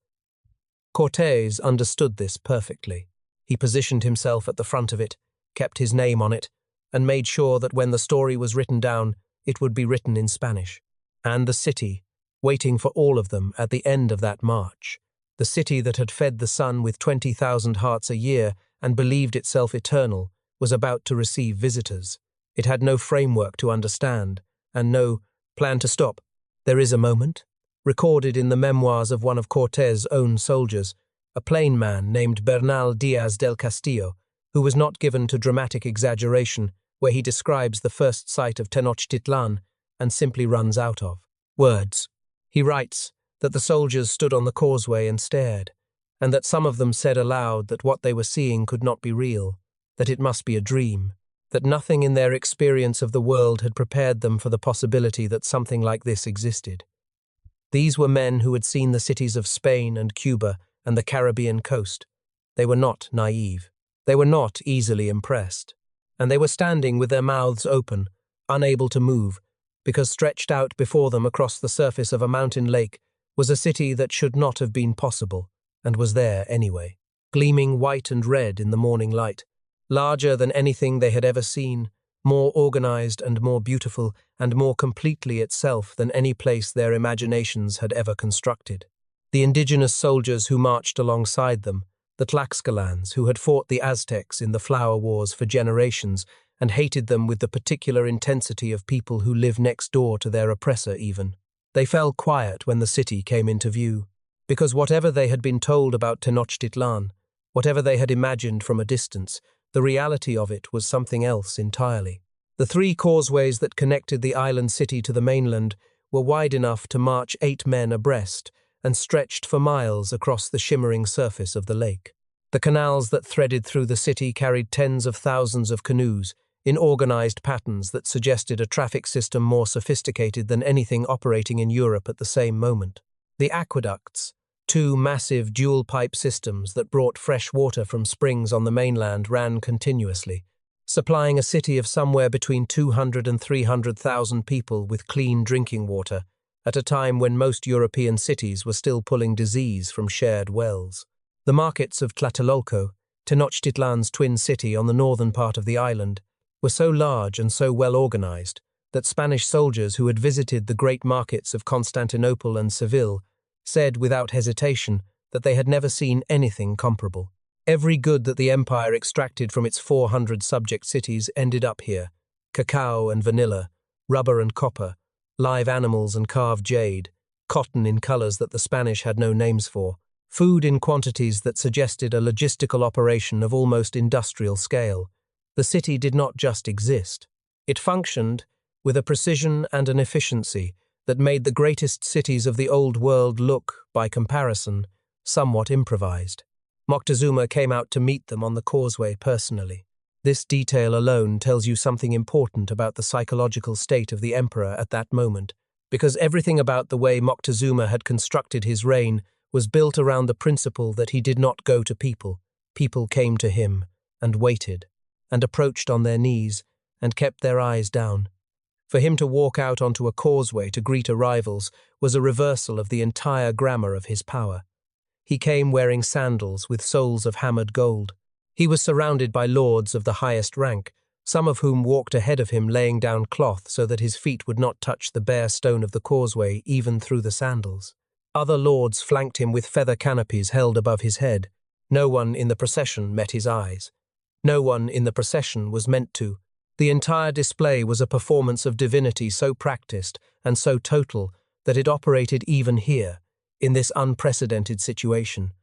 [SPEAKER 1] Cortés understood this perfectly. He positioned himself at the front of it, kept his name on it, and made sure that when the story was written down, it would be written in Spanish. And the city, waiting for all of them at the end of that march, the city that had fed the sun with 20,000 hearts a year and believed itself eternal, was about to receive visitors. It had no framework to understand, and no plan to stop. There is a moment, recorded in the memoirs of one of Cortés' own soldiers, a plain man named Bernal Diaz del Castillo, who was not given to dramatic exaggeration, where he describes the first sight of Tenochtitlan and simply runs out of words. He writes that the soldiers stood on the causeway and stared, and that some of them said aloud that what they were seeing could not be real, that it must be a dream, that nothing in their experience of the world had prepared them for the possibility that something like this existed. These were men who had seen the cities of Spain and Cuba and the Caribbean coast. They were not naive. They were not easily impressed. And they were standing with their mouths open, unable to move, because stretched out before them across the surface of a mountain lake was a city that should not have been possible, and was there anyway, gleaming white and red in the morning light, larger than anything they had ever seen, more organized and more beautiful and more completely itself than any place their imaginations had ever constructed. The indigenous soldiers who marched alongside them, the Tlaxcalans who had fought the Aztecs in the flower wars for generations and hated them with the particular intensity of people who live next door to their oppressor even. They fell quiet when the city came into view, because whatever they had been told about Tenochtitlan, whatever they had imagined from a distance, the reality of it was something else entirely. The 3 causeways that connected the island city to the mainland were wide enough to march 8 men abreast and stretched for miles across the shimmering surface of the lake. The canals that threaded through the city carried tens of thousands of canoes in organized patterns that suggested a traffic system more sophisticated than anything operating in Europe at the same moment. The aqueducts, 2 massive dual-pipe systems that brought fresh water from springs on the mainland, ran continuously, supplying a city of somewhere between 200 and 300,000 people with clean drinking water at a time when most European cities were still pulling disease from shared wells. The markets of Tlatelolco, Tenochtitlan's twin city on the northern part of the island, were so large and so well organized that Spanish soldiers who had visited the great markets of Constantinople and Seville said without hesitation that they had never seen anything comparable. Every good that the empire extracted from its 400 subject cities ended up here: cacao and vanilla, rubber and copper, live animals and carved jade, cotton in colors that the Spanish had no names for, food in quantities that suggested a logistical operation of almost industrial scale. The city did not just exist. It functioned with a precision and an efficiency that made the greatest cities of the Old World look, by comparison, somewhat improvised. Moctezuma came out to meet them on the causeway personally. This detail alone tells you something important about the psychological state of the emperor at that moment, because everything about the way Moctezuma had constructed his reign was built around the principle that he did not go to people. People came to him and waited, and approached on their knees, and kept their eyes down. For him to walk out onto a causeway to greet arrivals was a reversal of the entire grammar of his power. He came wearing sandals with soles of hammered gold. He was surrounded by lords of the highest rank, some of whom walked ahead of him laying down cloth so that his feet would not touch the bare stone of the causeway even through the sandals. Other lords flanked him with feather canopies held above his head. No one in the procession met his eyes. No one in the procession was meant to. The entire display was a performance of divinity so practiced and so total that it operated even here, in this unprecedented situation,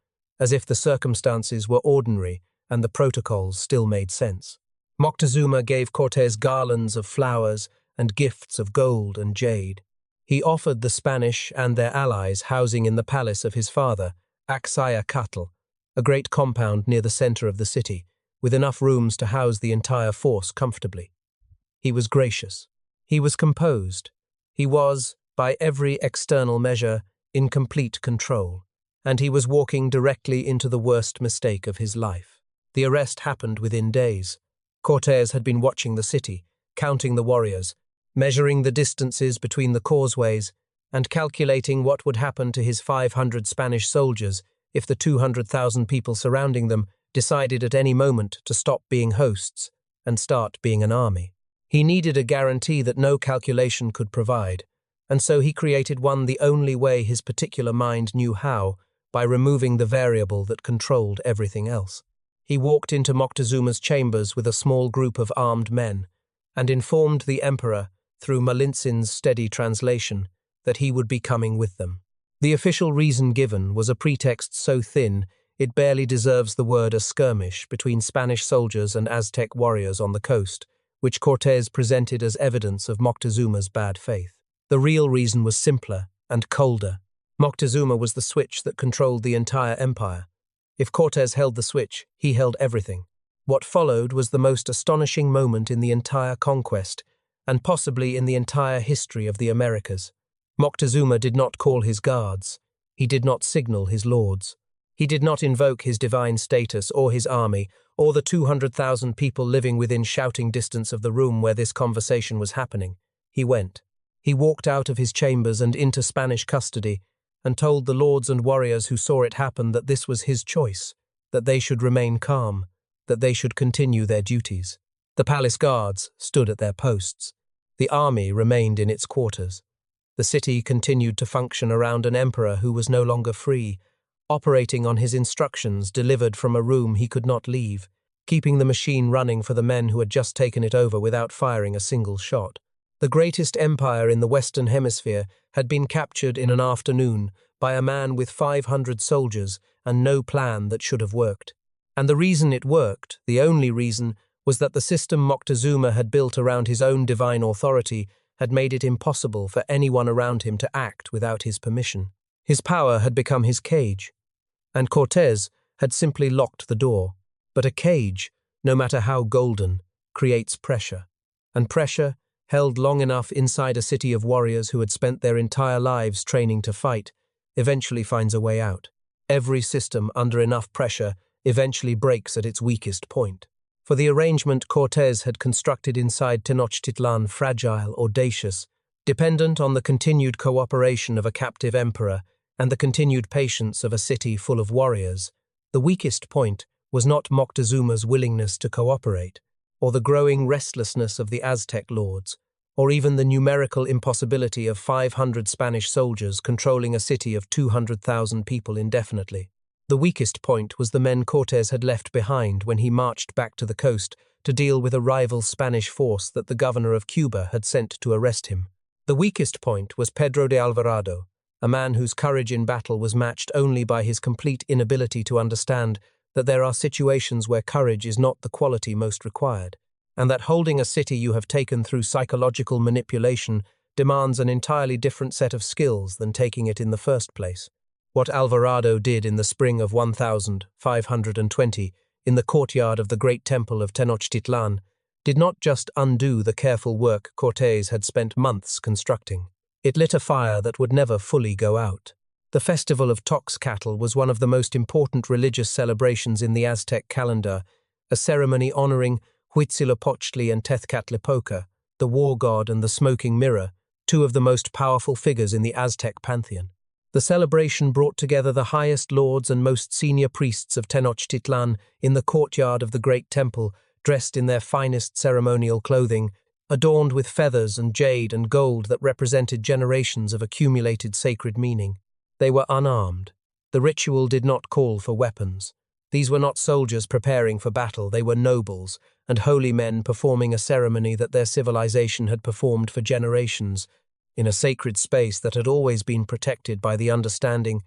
[SPEAKER 1] as if the circumstances were ordinary and the protocols still made sense. Moctezuma gave Cortés garlands of flowers and gifts of gold and jade. He offered the Spanish and their allies housing in the palace of his father, Axayacatl, a great compound near the center of the city, with enough rooms to house the entire force comfortably. He was gracious. He was composed. He was, by every external measure, in complete control, and he was walking directly into the worst mistake of his life. The arrest happened within days. Cortés had been watching the city, counting the warriors, measuring the distances between the causeways, and calculating what would happen to his 500 Spanish soldiers if the 200,000 people surrounding them decided at any moment to stop being hosts and start being an army. He needed a guarantee that no calculation could provide, and so he created one the only way his particular mind knew how, by removing the variable that controlled everything else. He walked into Moctezuma's chambers with a small group of armed men, and informed the emperor, through Malintzин's steady translation, that he would be coming with them. The official reason given was a pretext so thin it barely deserves the word: a skirmish between Spanish soldiers and Aztec warriors on the coast, which Cortés presented as evidence of Moctezuma's bad faith. The real reason was simpler and colder. Moctezuma was the switch that controlled the entire empire. If Cortés held the switch, he held everything. What followed was the most astonishing moment in the entire conquest, and possibly in the entire history of the Americas. Moctezuma did not call his guards. He did not signal his lords. He did not invoke his divine status or his army, or the 200,000 people living within shouting distance of the room where this conversation was happening. He went. He walked out of his chambers and into Spanish custody, and told the lords and warriors who saw it happen that this was his choice, that they should remain calm, that they should continue their duties. The palace guards stood at their posts. The army remained in its quarters. The city continued to function around an emperor who was no longer free, operating on his instructions delivered from a room he could not leave, keeping the machine running for the men who had just taken it over without firing a single shot. The greatest empire in the Western Hemisphere had been captured in an afternoon by a man with 500 soldiers and no plan that should have worked. And the reason it worked, the only reason, was that the system Moctezuma had built around his own divine authority had made it impossible for anyone around him to act without his permission. His power had become his cage, and Cortés had simply locked the door. But a cage, no matter how golden, creates pressure. And pressure, held long enough inside a city of warriors who had spent their entire lives training to fight, eventually finds a way out. Every system under enough pressure eventually breaks at its weakest point. For the arrangement Cortés had constructed inside Tenochtitlan fragile, audacious, dependent on the continued cooperation of a captive emperor and the continued patience of a city full of warriors, the weakest point was not Moctezuma's willingness to cooperate, or the growing restlessness of the Aztec lords, or even the numerical impossibility of 500 Spanish soldiers controlling a city of 200,000 people indefinitely. The weakest point was the men Cortés had left behind when he marched back to the coast to deal with a rival Spanish force that the governor of Cuba had sent to arrest him. The weakest point was Pedro de Alvarado, a man whose courage in battle was matched only by his complete inability to understand that there are situations where courage is not the quality most required, and that holding a city you have taken through psychological manipulation demands an entirely different set of skills than taking it in the first place. What Alvarado did in the spring of 1520 in the courtyard of the great temple of Tenochtitlan did not just undo the careful work Cortés had spent months constructing. It lit a fire that would never fully go out. The festival of Toxcatl was one of the most important religious celebrations in the Aztec calendar, a ceremony honoring Huitzilopochtli and Tezcatlipoca, the war god and the smoking mirror, two of the most powerful figures in the Aztec pantheon. The celebration brought together the highest lords and most senior priests of Tenochtitlan in the courtyard of the great temple, dressed in their finest ceremonial clothing, adorned with feathers and jade and gold that represented generations of accumulated sacred meaning. They were unarmed. The ritual did not call for weapons. These were not soldiers preparing for battle, they were nobles and holy men performing a ceremony that their civilization had performed for generations, in a sacred space that had always been protected by the understanding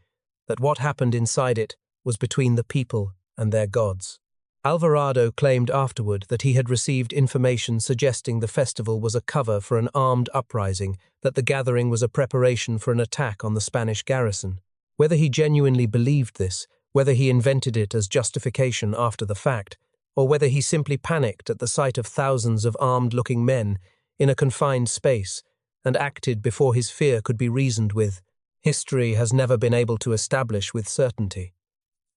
[SPEAKER 1] that what happened inside it was between the people and their gods. Alvarado claimed afterward that he had received information suggesting the festival was a cover for an armed uprising, that the gathering was a preparation for an attack on the Spanish garrison. Whether he genuinely believed this, whether he invented it as justification after the fact, or whether he simply panicked at the sight of thousands of armed-looking men in a confined space, and acted before his fear could be reasoned with, history has never been able to establish with certainty.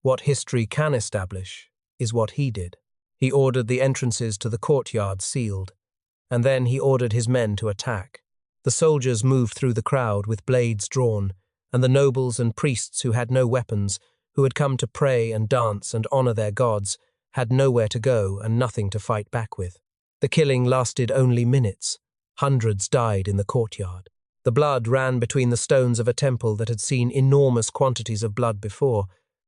[SPEAKER 1] What history can establish is what he did. He ordered the entrances to the courtyard sealed, and then he ordered his men to attack. The soldiers moved through the crowd with blades drawn, and the nobles and priests who had no weapons, who had come to pray and dance and honor their gods, had nowhere to go and nothing to fight back with. The killing lasted only minutes. Hundreds died in the courtyard. The blood ran between the stones of a temple that had seen enormous quantities of blood before,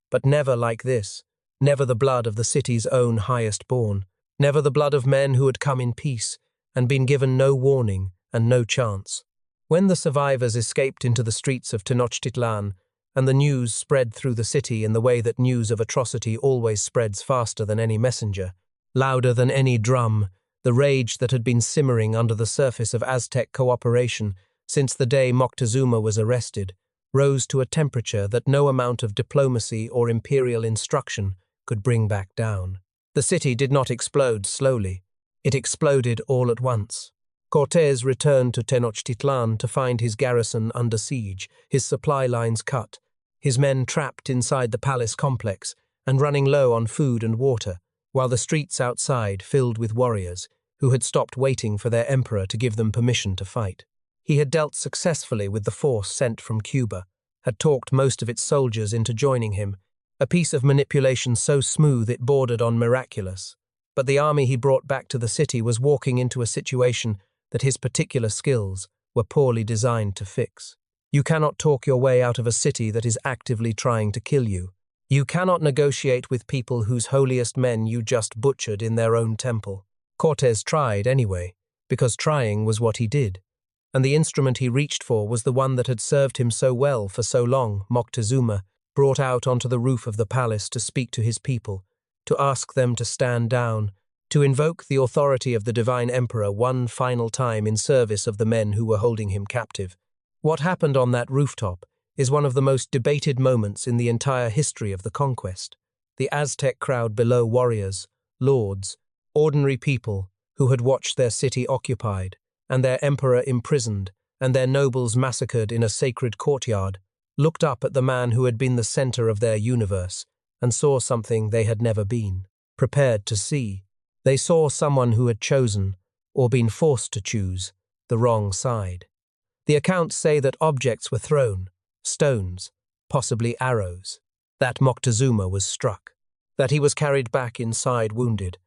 [SPEAKER 1] but never like this, never the blood of the city's own highest born, never the blood of men who had come in peace and been given no warning and no chance. When the survivors escaped into the streets of Tenochtitlan, and the news spread through the city in the way that news of atrocity always spreads faster than any messenger, louder than any drum, the rage that had been simmering under the surface of Aztec cooperation since the day Moctezuma was arrested rose to a temperature that no amount of diplomacy or imperial instruction could bring back down. The city did not explode slowly. It exploded all at once. Cortés returned to Tenochtitlan to find his garrison under siege, his supply lines cut, his men trapped inside the palace complex and running low on food and water, while the streets outside filled with warriors who had stopped waiting for their emperor to give them permission to fight. He had dealt successfully with the force sent from Cuba, had talked most of its soldiers into joining him, a piece of manipulation so smooth it bordered on miraculous. But the army he brought back to the city was walking into a situation that his particular skills were poorly designed to fix. You cannot talk your way out of a city that is actively trying to kill you. You cannot negotiate with people whose holiest men you just butchered in their own temple. Cortés tried anyway, because trying was what he did. And the instrument he reached for was the one that had served him so well for so long, Moctezuma, brought out onto the roof of the palace to speak to his people, to ask them to stand down, to invoke the authority of the divine emperor one final time in service of the men who were holding him captive. What happened on that rooftop is one of the most debated moments in the entire history of the conquest. The Aztec crowd below, warriors, lords, ordinary people who had watched their city occupied, and their emperor imprisoned, and their nobles massacred in a sacred courtyard, looked up at the man who had been the center of their universe and saw something they had never been prepared to see. They saw someone who had chosen, or been forced to choose, the wrong side. The accounts say that objects were thrown, stones, possibly arrows, that Moctezuma was struck, that he was carried back inside wounded,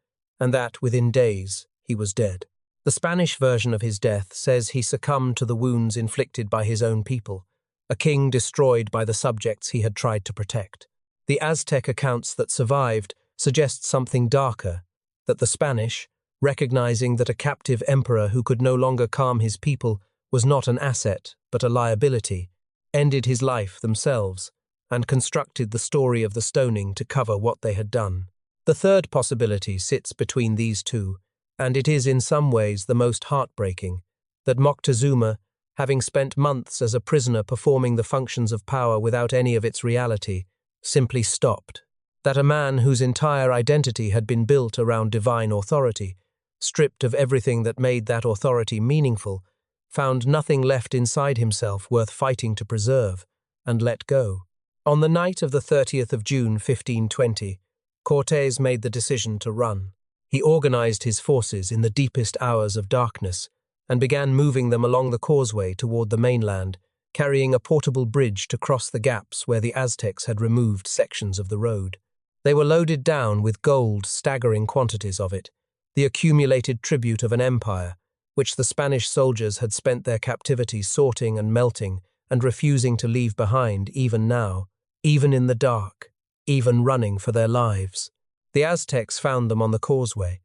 [SPEAKER 1] and that, within days, he was dead. The Spanish version of his death says he succumbed to the wounds inflicted by his own people, a king destroyed by the subjects he had tried to protect. The Aztec accounts that survived suggest something darker, that the Spanish, recognizing that a captive emperor who could no longer calm his people was not an asset but a liability, ended his life themselves, and constructed the story of the stoning to cover what they had done. The third possibility sits between these two, and it is in some ways the most heartbreaking, that Moctezuma, having spent months as a prisoner performing the functions of power without any of its reality, simply stopped. That a man whose entire identity had been built around divine authority, stripped of everything that made that authority meaningful, found nothing left inside himself worth fighting to preserve, and let go. On the night of the 30th of June 1520, Cortés made the decision to run. He organized his forces in the deepest hours of darkness and began moving them along the causeway toward the mainland, carrying a portable bridge to cross the gaps where the Aztecs had removed sections of the road. They were loaded down with gold, staggering quantities of it, the accumulated tribute of an empire, which the Spanish soldiers had spent their captivity sorting and melting and refusing to leave behind even now, even in the dark, even running for their lives. The Aztecs found them on the causeway.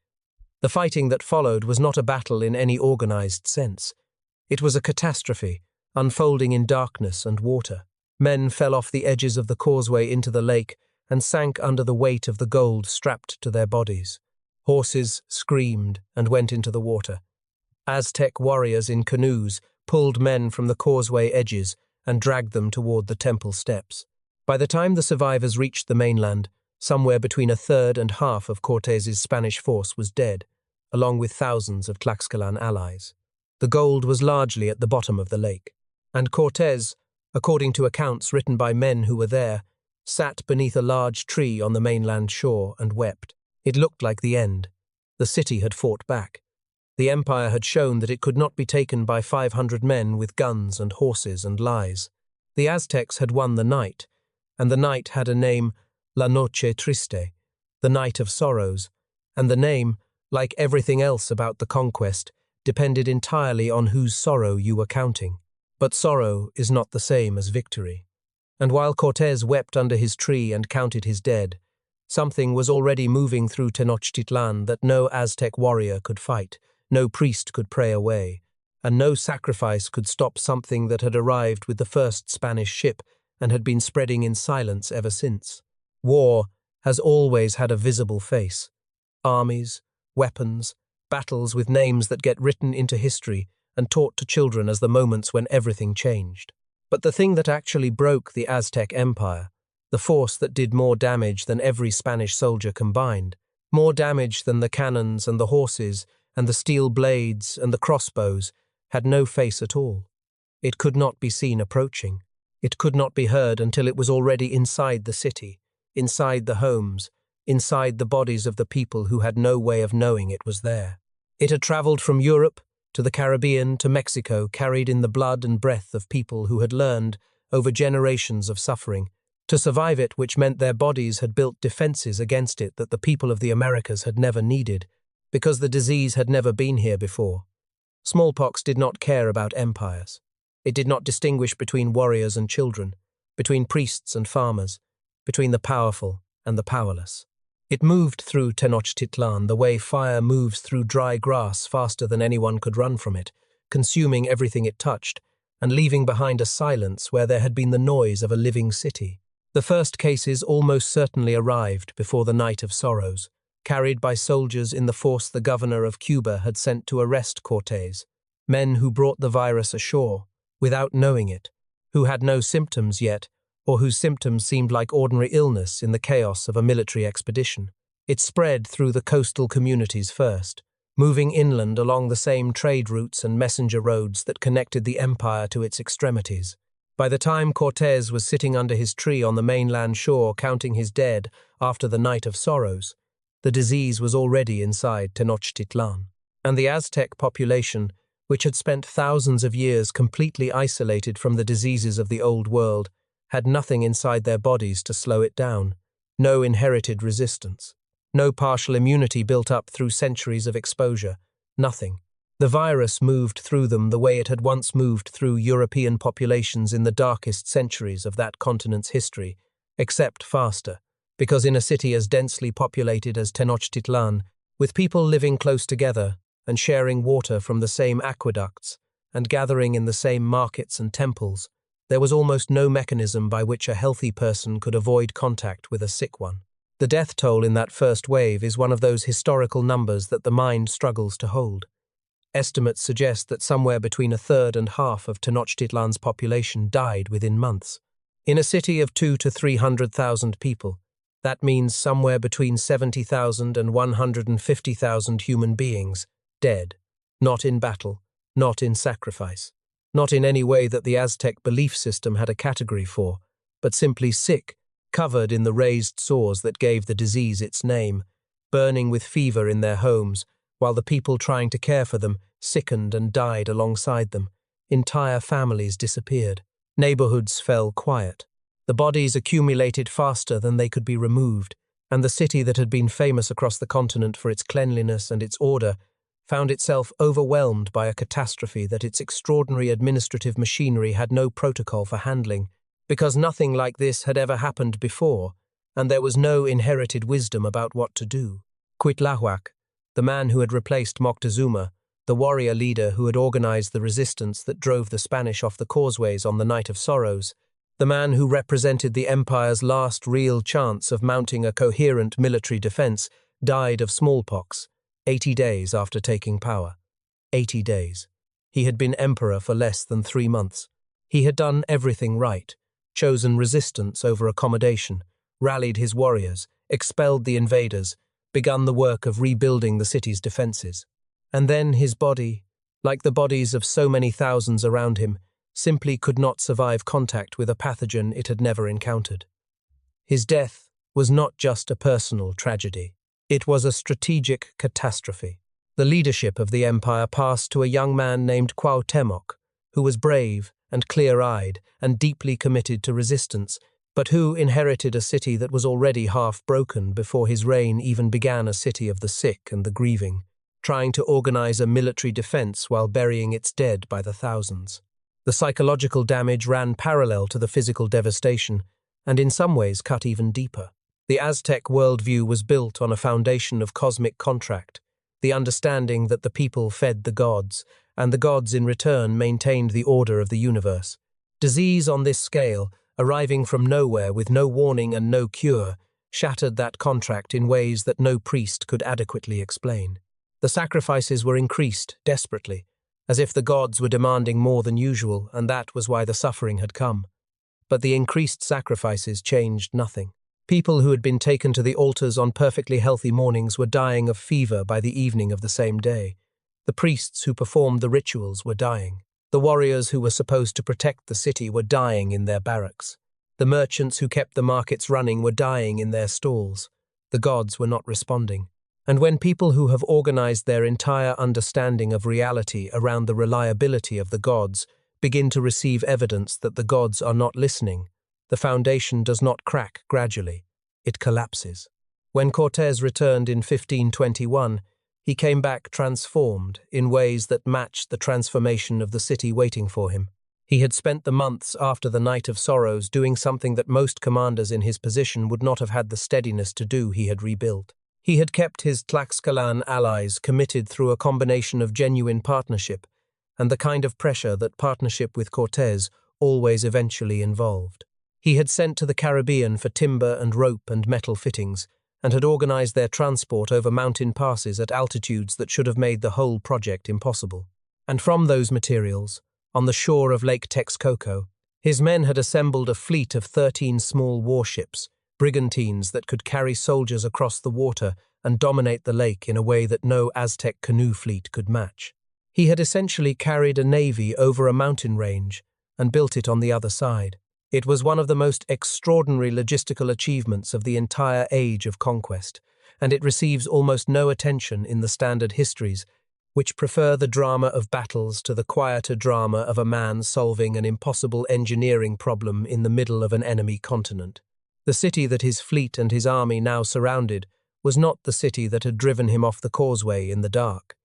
[SPEAKER 1] The fighting that followed was not a battle in any organized sense. It was a catastrophe, unfolding in darkness and water. Men fell off the edges of the causeway into the lake and sank under the weight of the gold strapped to their bodies. Horses screamed and went into the water. Aztec warriors in canoes pulled men from the causeway edges and dragged them toward the temple steps. By the time the survivors reached the mainland, somewhere between a third and half of Cortés's Spanish force was dead, along with thousands of Tlaxcalan allies. The gold was largely at the bottom of the lake, and Cortés, according to accounts written by men who were there, sat beneath a large tree on the mainland shore and wept. It looked like the end. The city had fought back. The empire had shown that it could not be taken by 500 men with guns and horses and lies. The Aztecs had won the night, and the night had a name, La Noche Triste, the night of sorrows, and the name, like everything else about the conquest, depended entirely on whose sorrow you were counting. But sorrow is not the same as victory. And while Cortés wept under his tree and counted his dead, something was already moving through Tenochtitlan that no Aztec warrior could fight, no priest could pray away, and no sacrifice could stop something that had arrived with the first Spanish ship and had been spreading in silence ever since. War has always had a visible face. Armies, weapons, battles with names that get written into history and taught to children as the moments when everything changed. But the thing that actually broke the Aztec Empire, the force that did more damage than every Spanish soldier combined, more damage than the cannons and the horses and the steel blades and the crossbows, had no face at all. It could not be seen approaching. It could not be heard until it was already inside the city, inside the homes, inside the bodies of the people who had no way of knowing it was there. It had traveled from Europe to the Caribbean to Mexico, carried in the blood and breath of people who had learned, over generations of suffering, to survive it, which meant their bodies had built defenses against it that the people of the Americas had never needed, because the disease had never been here before. Smallpox did not care about empires. It did not distinguish between warriors and children, between priests and farmers, between the powerful and the powerless. It moved through Tenochtitlan the way fire moves through dry grass faster than anyone could run from it, consuming everything it touched, and leaving behind a silence where there had been the noise of a living city. The first cases almost certainly arrived before the night of sorrows, carried by soldiers in the force the governor of Cuba had sent to arrest Cortés, men who brought the virus ashore, without knowing it, who had no symptoms yet, or whose symptoms seemed like ordinary illness in the chaos of a military expedition. It spread through the coastal communities first, moving inland along the same trade routes and messenger roads that connected the empire to its extremities. By the time Cortés was sitting under his tree on the mainland shore counting his dead after the Night of Sorrows, the disease was already inside Tenochtitlan. And the Aztec population, which had spent thousands of years completely isolated from the diseases of the Old World, had nothing inside their bodies to slow it down, no inherited resistance, no partial immunity built up through centuries of exposure, nothing. The virus moved through them the way it had once moved through European populations in the darkest centuries of that continent's history, except faster, because in a city as densely populated as Tenochtitlan, with people living close together and sharing water from the same aqueducts and gathering in the same markets and temples, there was almost no mechanism by which a healthy person could avoid contact with a sick one. The death toll in that first wave is one of those historical numbers that the mind struggles to hold. Estimates suggest that somewhere between a third and half of Tenochtitlan's population died within months. In a city of 200,000 to 300,000 people, that means somewhere between 70,000 and 150,000 human beings dead, not in battle, not in sacrifice, not in any way that the Aztec belief system had a category for, but simply sick, covered in the raised sores that gave the disease its name, burning with fever in their homes, while the people trying to care for them sickened and died alongside them. Entire families disappeared. Neighborhoods fell quiet. The bodies accumulated faster than they could be removed, and the city that had been famous across the continent for its cleanliness and its order found itself overwhelmed by a catastrophe that its extraordinary administrative machinery had no protocol for handling, because nothing like this had ever happened before, and there was no inherited wisdom about what to do. Cuitlahuac, the man who had replaced Moctezuma, the warrior leader who had organized the resistance that drove the Spanish off the causeways on the Night of Sorrows, the man who represented the empire's last real chance of mounting a coherent military defense, died of smallpox, 80 days after taking power. 80 days. He had been emperor for less than 3 months. He had done everything right, chosen resistance over accommodation, rallied his warriors, expelled the invaders, begun the work of rebuilding the city's defenses. And then his body, like the bodies of so many thousands around him, simply could not survive contact with a pathogen it had never encountered. His death was not just a personal tragedy. It was a strategic catastrophe. The leadership of the empire passed to a young man named Cuauhtémoc, who was brave and clear-eyed and deeply committed to resistance, but who inherited a city that was already half broken before his reign even began, a city of the sick and the grieving, trying to organize a military defense while burying its dead by the thousands. The psychological damage ran parallel to the physical devastation, and in some ways cut even deeper. The Aztec worldview was built on a foundation of cosmic contract, the understanding that the people fed the gods, and the gods in return maintained the order of the universe. Disease on this scale, arriving from nowhere with no warning and no cure, shattered that contract in ways that no priest could adequately explain. The sacrifices were increased desperately, as if the gods were demanding more than usual, and that was why the suffering had come. But the increased sacrifices changed nothing. People who had been taken to the altars on perfectly healthy mornings were dying of fever by the evening of the same day. The priests who performed the rituals were dying. The warriors who were supposed to protect the city were dying in their barracks. The merchants who kept the markets running were dying in their stalls. The gods were not responding. And when people who have organized their entire understanding of reality around the reliability of the gods begin to receive evidence that the gods are not listening, the foundation does not crack gradually, it collapses. When Cortés returned in 1521, he came back transformed in ways that matched the transformation of the city waiting for him. He had spent the months after the Night of Sorrows doing something that most commanders in his position would not have had the steadiness to do. He had rebuilt. He had kept his Tlaxcalan allies committed through a combination of genuine partnership and the kind of pressure that partnership with Cortés always eventually involved. He had sent to the Caribbean for timber and rope and metal fittings, and had organized their transport over mountain passes at altitudes that should have made the whole project impossible. And from those materials, on the shore of Lake Texcoco, his men had assembled a fleet of 13 small warships, brigantines that could carry soldiers across the water and dominate the lake in a way that no Aztec canoe fleet could match. He had essentially carried a navy over a mountain range and built it on the other side. It was one of the most extraordinary logistical achievements of the entire age of conquest, and it receives almost no attention in the standard histories, which prefer the drama of battles to the quieter drama of a man solving an impossible engineering problem in the middle of an enemy continent. The city that his fleet and his army now surrounded was not the city that had driven him off the causeway in the dark.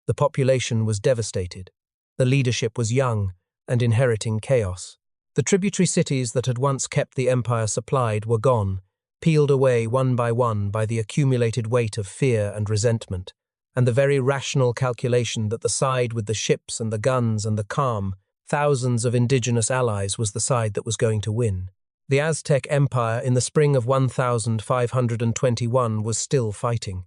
[SPEAKER 1] The population was devastated. The leadership was young and inheriting chaos. The tributary cities that had once kept the empire supplied were gone, peeled away one by the accumulated weight of fear and resentment, and the very rational calculation that the side with the ships and the guns and the calm, thousands of indigenous allies was the side that was going to win. The Aztec Empire in the spring of 1521 was still fighting.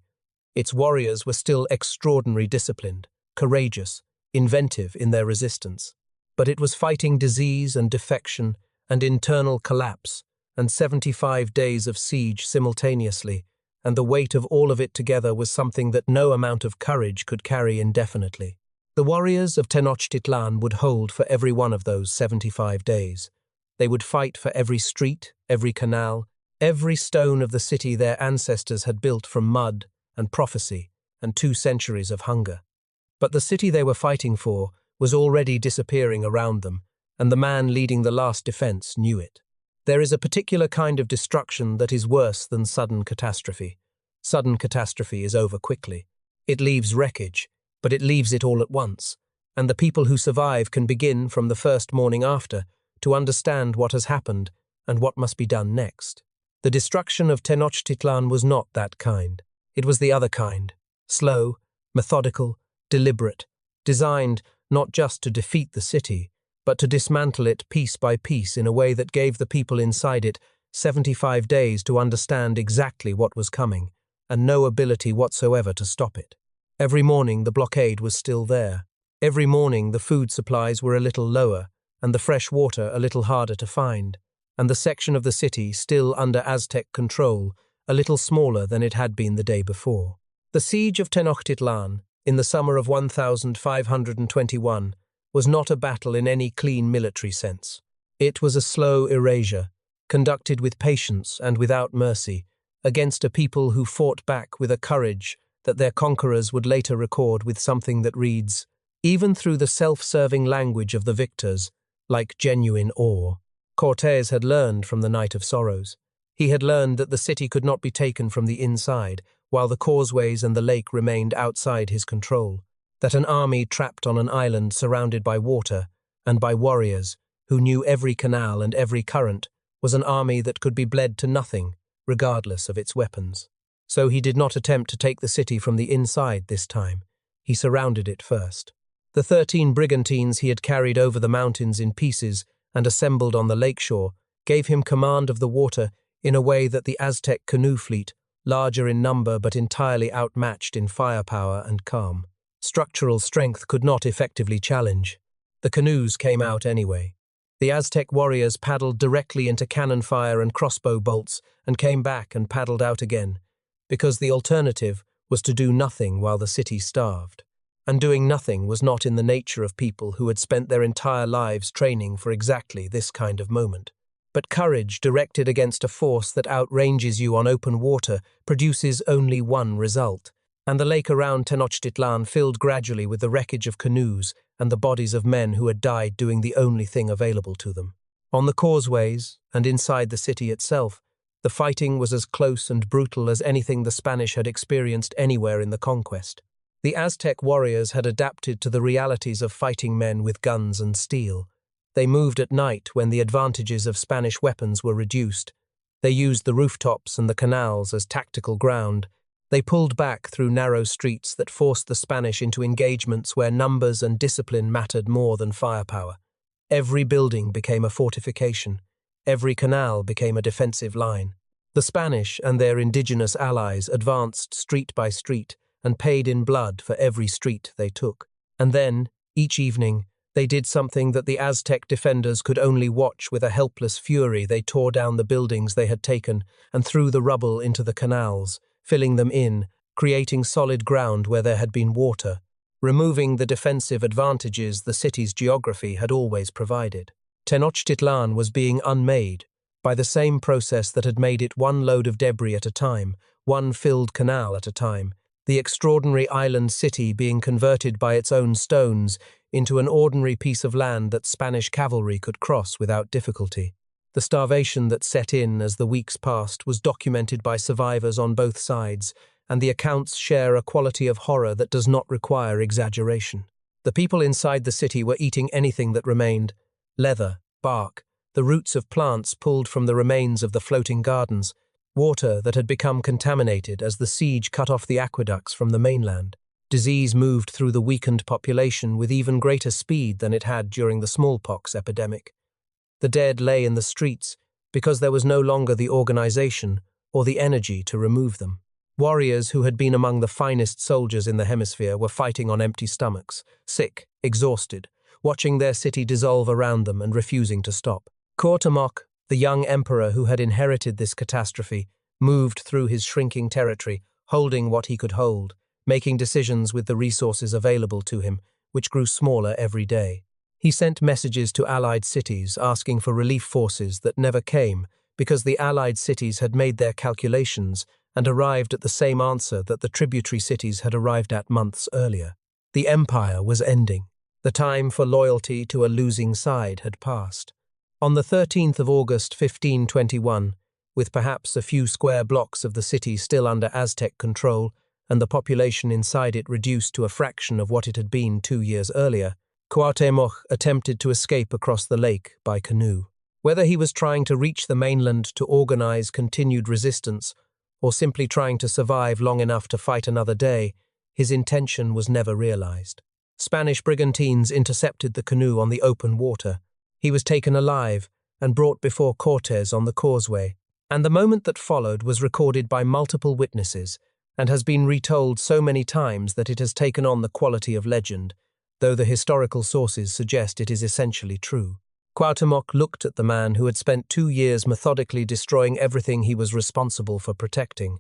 [SPEAKER 1] Its warriors were still extraordinarily disciplined, courageous, inventive in their resistance. But it was fighting disease and defection and internal collapse and 75 days of siege simultaneously, and the weight of all of it together was something that no amount of courage could carry indefinitely. The warriors of Tenochtitlan would hold for every one of those 75 days. They would fight for every street, every canal, every stone of the city their ancestors had built from mud and prophecy and 2 centuries of hunger. But the city they were fighting for was already disappearing around them, and the man leading the last defense knew it. There is a particular kind of destruction that is worse than sudden catastrophe. Sudden catastrophe is over quickly. It leaves wreckage, but it leaves it all at once, and the people who survive can begin from the first morning after to understand what has happened and what must be done next. The destruction of Tenochtitlan was not that kind. It was the other kind, slow, methodical, deliberate, designed not just to defeat the city, but to dismantle it piece by piece in a way that gave the people inside it 75 days to understand exactly what was coming, and no ability whatsoever to stop it. Every morning the blockade was still there. Every morning the food supplies were a little lower, and the fresh water a little harder to find, and the section of the city still under Aztec control, a little smaller than it had been the day before. The siege of Tenochtitlan, in the summer of 1521, was not a battle in any clean military sense. It was a slow erasure, conducted with patience and without mercy, against a people who fought back with a courage that their conquerors would later record with something that reads, even through the self-serving language of the victors, like genuine awe. Cortés had learned from the Night of Sorrows. He had learned that the city could not be taken from the inside, while the causeways and the lake remained outside his control, that an army trapped on an island surrounded by water and by warriors who knew every canal and every current was an army that could be bled to nothing, regardless of its weapons. So he did not attempt to take the city from the inside this time. He surrounded it first. The 13 brigantines he had carried over the mountains in pieces and assembled on the lakeshore gave him command of the water in a way that the Aztec canoe fleet, larger in number but entirely outmatched in firepower and calm, structural strength could not effectively challenge. The canoes came out anyway. The Aztec warriors paddled directly into cannon fire and crossbow bolts and came back and paddled out again, because the alternative was to do nothing while the city starved. And doing nothing was not in the nature of people who had spent their entire lives training for exactly this kind of moment. But courage directed against a force that outranges you on open water produces only one result, and the lake around Tenochtitlan filled gradually with the wreckage of canoes and the bodies of men who had died doing the only thing available to them. On the causeways, and inside the city itself, the fighting was as close and brutal as anything the Spanish had experienced anywhere in the conquest. The Aztec warriors had adapted to the realities of fighting men with guns and steel. They moved at night when the advantages of Spanish weapons were reduced. They used the rooftops and the canals as tactical ground. They pulled back through narrow streets that forced the Spanish into engagements where numbers and discipline mattered more than firepower. Every building became a fortification. Every canal became a defensive line. The Spanish and their indigenous allies advanced street by street and paid in blood for every street they took. And then, each evening, they did something that the Aztec defenders could only watch with a helpless fury. They tore down the buildings they had taken and threw the rubble into the canals, filling them in, creating solid ground where there had been water, removing the defensive advantages the city's geography had always provided. Tenochtitlan was being unmade by the same process that had made it one load of debris at a time, one filled canal at a time, the extraordinary island city being converted by its own stones into an ordinary piece of land that Spanish cavalry could cross without difficulty. The starvation that set in as the weeks passed was documented by survivors on both sides, and the accounts share a quality of horror that does not require exaggeration. The people inside the city were eating anything that remained: leather, bark, the roots of plants pulled from the remains of the floating gardens, water that had become contaminated as the siege cut off the aqueducts from the mainland. Disease moved through the weakened population with even greater speed than it had during the smallpox epidemic. The dead lay in the streets because there was no longer the organization or the energy to remove them. Warriors who had been among the finest soldiers in the hemisphere were fighting on empty stomachs, sick, exhausted, watching their city dissolve around them and refusing to stop. Cuauhtémoc, the young emperor who had inherited this catastrophe, moved through his shrinking territory, holding what he could hold, making decisions with the resources available to him, which grew smaller every day. He sent messages to allied cities asking for relief forces that never came because the allied cities had made their calculations and arrived at the same answer that the tributary cities had arrived at months earlier. The empire was ending. The time for loyalty to a losing side had passed. On the 13th of August 1521, with perhaps a few square blocks of the city still under Aztec control and the population inside it reduced to a fraction of what it had been 2 years earlier, Cuauhtémoc attempted to escape across the lake by canoe. Whether he was trying to reach the mainland to organize continued resistance or simply trying to survive long enough to fight another day, his intention was never realized. Spanish brigantines intercepted the canoe on the open water. He was taken alive and brought before Cortés on the causeway, and the moment that followed was recorded by multiple witnesses and has been retold so many times that it has taken on the quality of legend, though the historical sources suggest it is essentially true. Cuauhtémoc looked at the man who had spent 2 years methodically destroying everything he was responsible for protecting,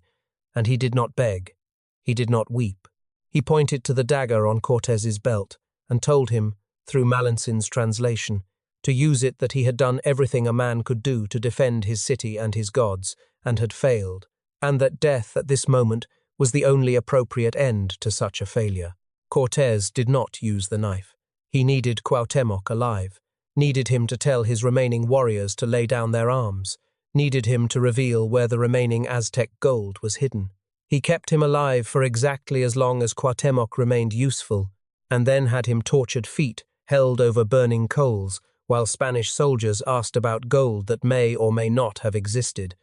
[SPEAKER 1] and he did not beg. He did not weep. He pointed to the dagger on Cortés's belt and told him, through Malincin's translation, to use it, that he had done everything a man could do to defend his city and his gods, and had failed, and that death at this moment was the only appropriate end to such a failure. Cortés did not use the knife. He needed Cuauhtémoc alive, needed him to tell his remaining warriors to lay down their arms, needed him to reveal where the remaining Aztec gold was hidden. He kept him alive for exactly as long as Cuauhtémoc remained useful, and then had him tortured feet held over burning coals, while Spanish soldiers asked about gold that may or may not have existed,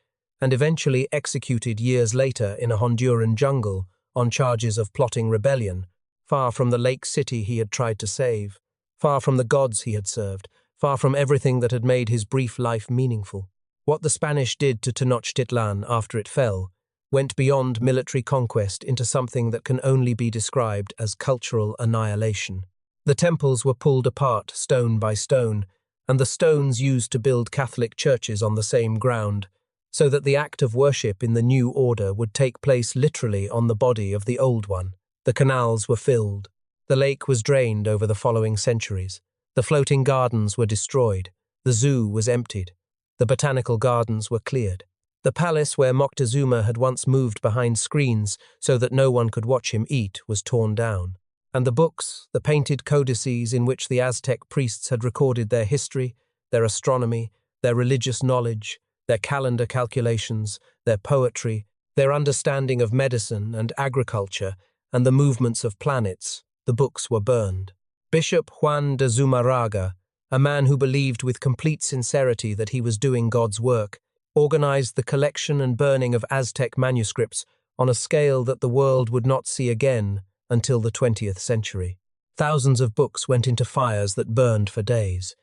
[SPEAKER 1] and eventually executed years later in a Honduran jungle on charges of plotting rebellion, far from the lake city he had tried to save, far from the gods he had served, far from everything that had made his brief life meaningful. What the Spanish did to Tenochtitlan after it fell went beyond military conquest into something that can only be described as cultural annihilation. The temples were pulled apart stone by stone, and the stones used to build Catholic churches on the same ground, so that the act of worship in the new order would take place literally on the body of the old one. The canals were filled. The lake was drained over the following centuries. The floating gardens were destroyed. The zoo was emptied. The botanical gardens were cleared. The palace where Moctezuma had once moved behind screens so that no one could watch him eat was torn down. And the books, the painted codices in which the Aztec priests had recorded their history, their astronomy, their religious knowledge, their calendar calculations, their poetry, their understanding of medicine and agriculture, and the movements of planets, the books were burned. Bishop Juan de Zumarraga, a man who believed with complete sincerity that he was doing God's work, organized the collection and burning of Aztec manuscripts on a scale that the world would not see again until the 20th century. Thousands of books went into fires that burned for days.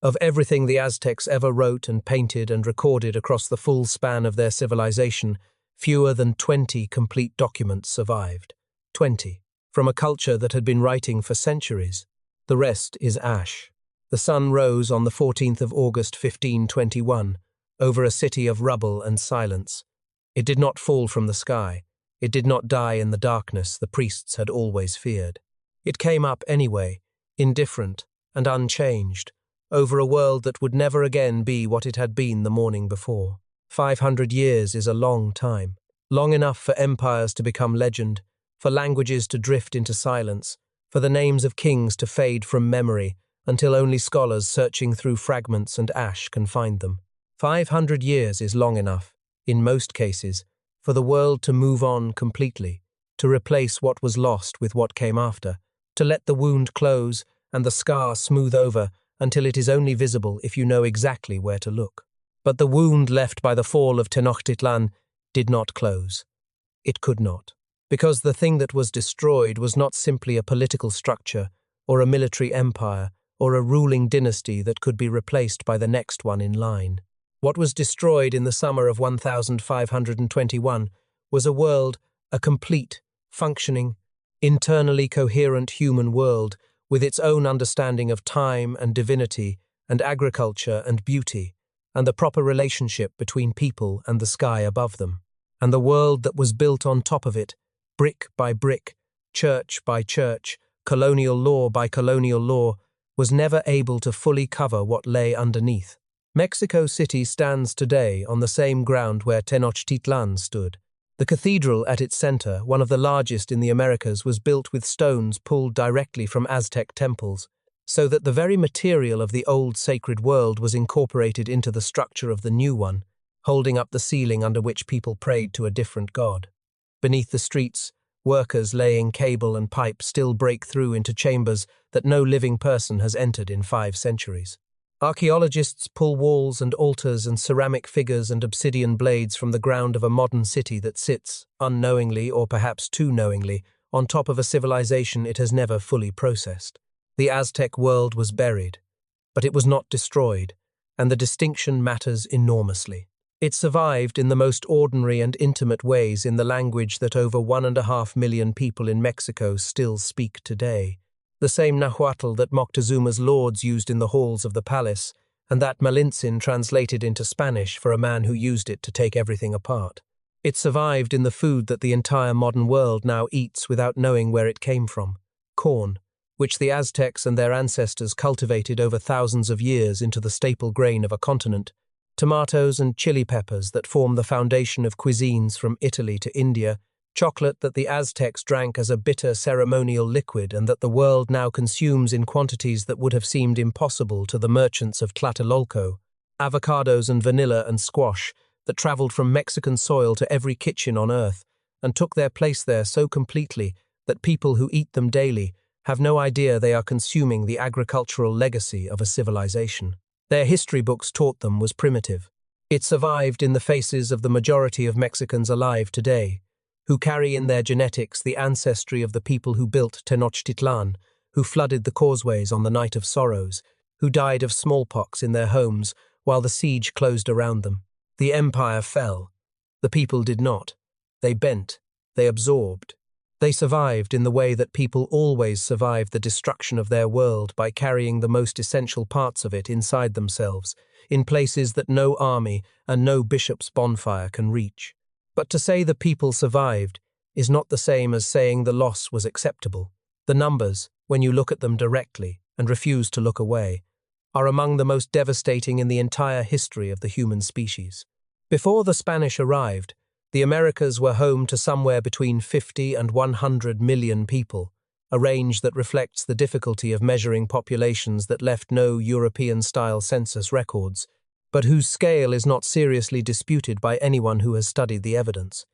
[SPEAKER 1] Of everything the Aztecs ever wrote and painted and recorded across the full span of their civilization, fewer than 20 complete documents survived. 20. From a culture that had been writing for centuries. The rest is ash. The sun rose on the 14th of August 1521, over a city of rubble and silence. It did not fall from the sky. It did not die in the darkness the priests had always feared. It came up anyway, indifferent and unchanged, over a world that would never again be what it had been the morning before. 500 years is a long time, long enough for empires to become legend, for languages to drift into silence, for the names of kings to fade from memory until only scholars searching through fragments and ash can find them. 500 years is long enough, in most cases, for the world to move on completely, to replace what was lost with what came after, to let the wound close and the scar smooth over until it is only visible if you know exactly where to look. But the wound left by the fall of Tenochtitlan did not close. It could not, because the thing that was destroyed was not simply a political structure, or a military empire, or a ruling dynasty that could be replaced by the next one in line. What was destroyed in the summer of 1521 was a world, a complete, functioning, internally coherent human world with its own understanding of time and divinity and agriculture and beauty, and the proper relationship between people and the sky above them. And the world that was built on top of it, brick by brick, church by church, colonial law by colonial law, was never able to fully cover what lay underneath. Mexico City stands today on the same ground where Tenochtitlan stood. The cathedral at its center, one of the largest in the Americas, was built with stones pulled directly from Aztec temples, so that the very material of the old sacred world was incorporated into the structure of the new one, holding up the ceiling under which people prayed to a different god. Beneath the streets, workers laying cable and pipe still break through into chambers that no living person has entered in 5 centuries. Archaeologists pull walls and altars and ceramic figures and obsidian blades from the ground of a modern city that sits, unknowingly or perhaps too knowingly, on top of a civilization it has never fully processed. The Aztec world was buried, but it was not destroyed, and the distinction matters enormously. It survived in the most ordinary and intimate ways in the language that over 1.5 million people in Mexico still speak today. The same Nahuatl that Moctezuma's lords used in the halls of the palace, and that Malintzin translated into Spanish for a man who used it to take everything apart. It survived in the food that the entire modern world now eats without knowing where it came from: corn, which the Aztecs and their ancestors cultivated over thousands of years into the staple grain of a continent, tomatoes and chili peppers that form the foundation of cuisines from Italy to India, chocolate that the Aztecs drank as a bitter ceremonial liquid and that the world now consumes in quantities that would have seemed impossible to the merchants of Tlatelolco, avocados and vanilla and squash that traveled from Mexican soil to every kitchen on earth and took their place there so completely that people who eat them daily have no idea they are consuming the agricultural legacy of a civilization. Their history books taught them was primitive. It survived in the faces of the majority of Mexicans alive today, who carry in their genetics the ancestry of the people who built Tenochtitlan, who flooded the causeways on the Night of Sorrows, who died of smallpox in their homes while the siege closed around them. The empire fell. The people did not. They bent. They absorbed. They survived in the way that people always survive the destruction of their world, by carrying the most essential parts of it inside themselves, in places that no army and no bishop's bonfire can reach. But to say the people survived is not the same as saying the loss was acceptable. The numbers, when you look at them directly and refuse to look away, are among the most devastating in the entire history of the human species. Before the Spanish arrived, the Americas were home to somewhere between 50 and 100 million people, a range that reflects the difficulty of measuring populations that left no European-style census records, but whose scale is not seriously disputed by anyone who has studied the evidence.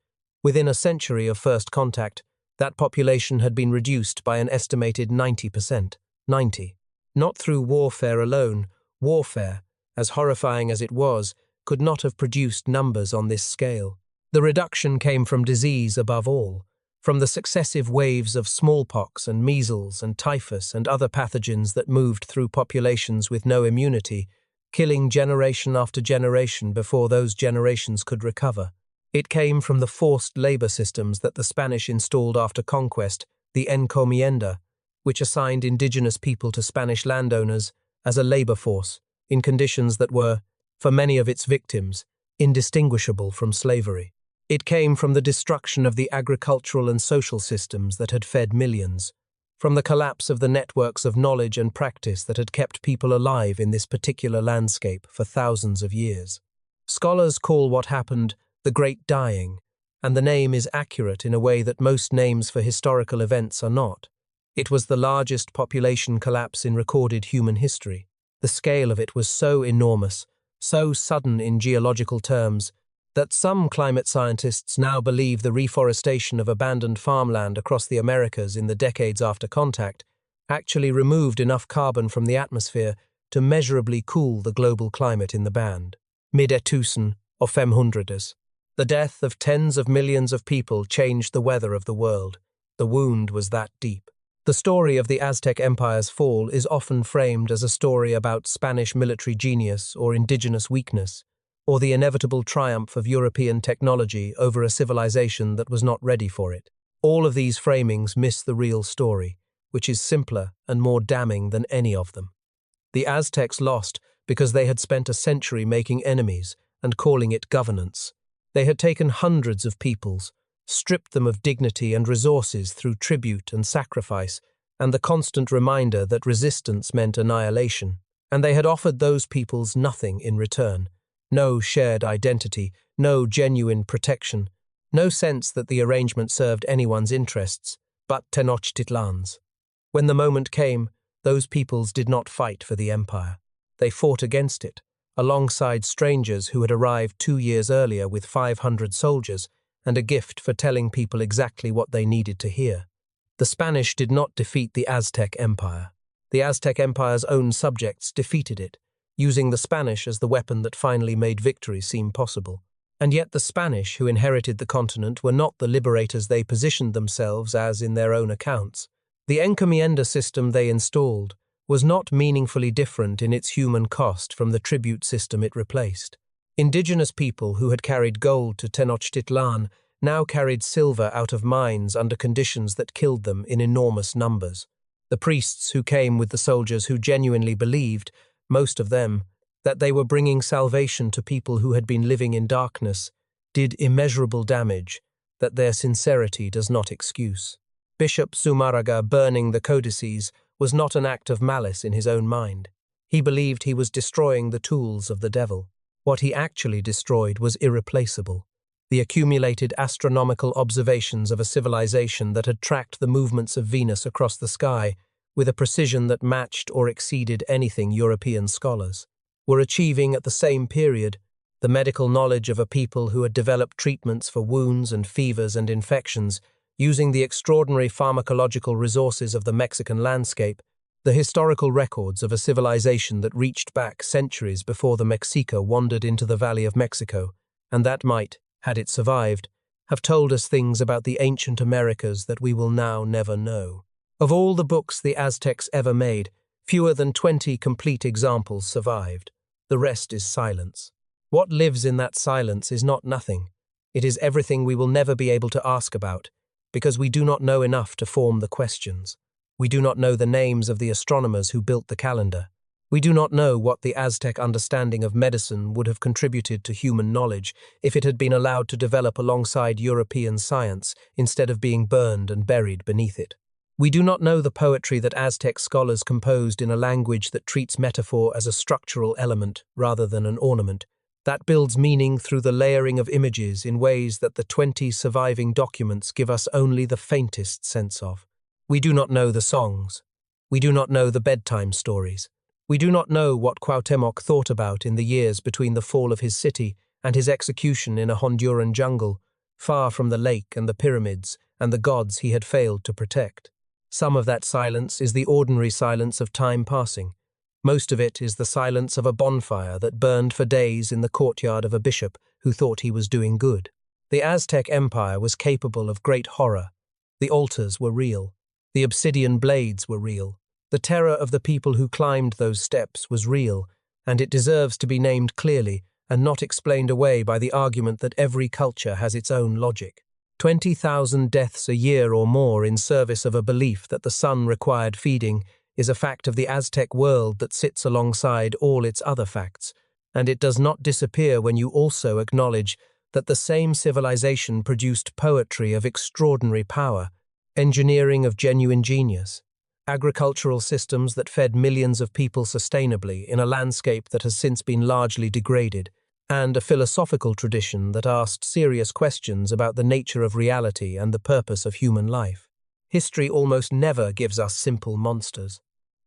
[SPEAKER 1] Within a century of first contact, that population had been reduced by an estimated 90%. 90. Not through warfare alone. Warfare, as horrifying as it was, could not have produced numbers on this scale. The reduction came from disease above all, From the successive waves of smallpox and measles and typhus and other pathogens that moved through populations with no immunity, killing generation after generation before those generations could recover. It came from the forced labor systems that the Spanish installed after conquest, the encomienda, which assigned indigenous people to Spanish landowners as a labor force in conditions that were, for many of its victims, indistinguishable from slavery. It came from the destruction of the agricultural and social systems that had fed millions, from the collapse of the networks of knowledge and practice that had kept people alive in this particular landscape for thousands of years. Scholars call what happened the Great Dying, and the name is accurate in a way that most names for historical events are not. It was the largest population collapse in recorded human history. The scale of it was so enormous, so sudden in geological terms, that some climate scientists now believe the reforestation of abandoned farmland across the Americas in the decades after contact actually removed enough carbon from the atmosphere to measurably cool the global climate in the band. Mid-1000 or 500s. The death of tens of millions of people changed the weather of the world. The wound was that deep. The story of the Aztec Empire's fall is often framed as a story about Spanish military genius or indigenous weakness, or the inevitable triumph of European technology over a civilization that was not ready for it. All of these framings miss the real story, which is simpler and more damning than any of them. The Aztecs lost because they had spent a century making enemies and calling it governance. They had taken hundreds of peoples, stripped them of dignity and resources through tribute and sacrifice, and the constant reminder that resistance meant annihilation. And they had offered those peoples nothing in return. No shared identity, no genuine protection, no sense that the arrangement served anyone's interests, but Tenochtitlan's. When the moment came, those peoples did not fight for the empire. They fought against it, alongside strangers who had arrived 2 years earlier with 500 soldiers and a gift for telling people exactly what they needed to hear. The Spanish did not defeat the Aztec Empire. The Aztec Empire's own subjects defeated it, using the Spanish as the weapon that finally made victory seem possible. And yet the Spanish who inherited the continent were not the liberators they positioned themselves as in their own accounts. The encomienda system they installed was not meaningfully different in its human cost from the tribute system it replaced. Indigenous people who had carried gold to Tenochtitlan now carried silver out of mines under conditions that killed them in enormous numbers. The priests who came with the soldiers who genuinely believed, most of them, that they were bringing salvation to people who had been living in darkness, did immeasurable damage that their sincerity does not excuse. Bishop Zumarraga burning the codices was not an act of malice in his own mind. He believed he was destroying the tools of the devil. What he actually destroyed was irreplaceable. The accumulated astronomical observations of a civilization that had tracked the movements of Venus across the sky with a precision that matched or exceeded anything European scholars were achieving at the same period the medical knowledge of a people who had developed treatments for wounds and fevers and infections using the extraordinary pharmacological resources of the Mexican landscape, the historical records of a civilization that reached back centuries before the Mexica wandered into the Valley of Mexico, and that might, had it survived, have told us things about the ancient Americas that we will now never know. Of all the books the Aztecs ever made, fewer than 20 complete examples survived. The rest is silence. What lives in that silence is not nothing. It is everything we will never be able to ask about, because we do not know enough to form the questions. We do not know the names of the astronomers who built the calendar. We do not know what the Aztec understanding of medicine would have contributed to human knowledge if it had been allowed to develop alongside European science instead of being burned and buried beneath it. We do not know the poetry that Aztec scholars composed in a language that treats metaphor as a structural element rather than an ornament, that builds meaning through the layering of images in ways that the 20 surviving documents give us only the faintest sense of. We do not know the songs. We do not know the bedtime stories. We do not know what Cuauhtémoc thought about in the years between the fall of his city and his execution in a Honduran jungle, far from the lake and the pyramids and the gods he had failed to protect. Some of that silence is the ordinary silence of time passing. Most of it is the silence of a bonfire that burned for days in the courtyard of a bishop who thought he was doing good. The Aztec Empire was capable of great horror, The altars were real. The obsidian blades were real. The terror of the people who climbed those steps was real, and it deserves to be named clearly and not explained away by the argument that every culture has its own logic. 20,000 deaths a year or more in service of a belief that the sun required feeding is a fact of the Aztec world that sits alongside all its other facts, and it does not disappear when you also acknowledge that the same civilization produced poetry of extraordinary power, engineering of genuine genius, agricultural systems that fed millions of people sustainably in a landscape that has since been largely degraded, and a philosophical tradition that asked serious questions about the nature of reality and the purpose of human life. History almost never gives us simple monsters.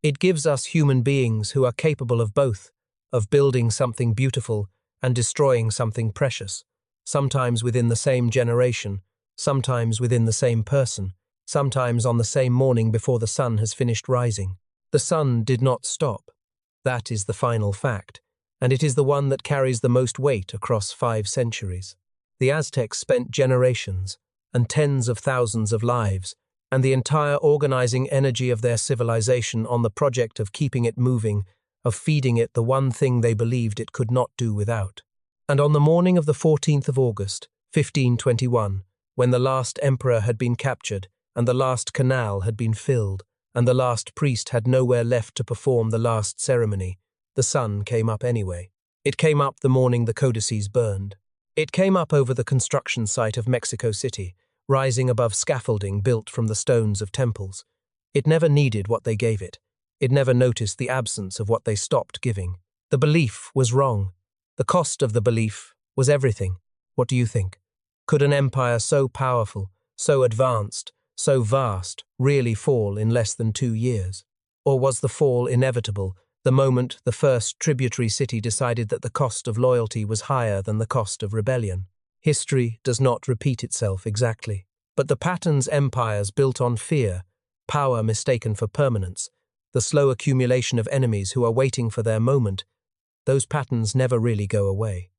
[SPEAKER 1] It gives us human beings who are capable of both, of building something beautiful and destroying something precious, sometimes within the same generation, sometimes within the same person, sometimes on the same morning before the sun has finished rising. The sun did not stop. That is the final fact, and it is the one that carries the most weight across 5 centuries. The Aztecs spent generations and tens of thousands of lives and the entire organizing energy of their civilization on the project of keeping it moving, of feeding it the one thing they believed it could not do without. And on the morning of the 14th of August, 1521, when the last emperor had been captured, and the last canal had been filled, and the last priest had nowhere left to perform the last ceremony, the sun came up anyway. It came up the morning the codices burned. It came up over the construction site of Mexico City, rising above scaffolding built from the stones of temples. It never needed what they gave it. It never noticed the absence of what they stopped giving. The belief was wrong. The cost of the belief was everything. What do you think? Could an empire so powerful, so advanced, so vast, really fall in less than 2 years? Or was the fall inevitable the moment the first tributary city decided that the cost of loyalty was higher than the cost of rebellion? History does not repeat itself exactly, but the patterns empires built on fear, power mistaken for permanence, the slow accumulation of enemies who are waiting for their moment, those patterns never really go away.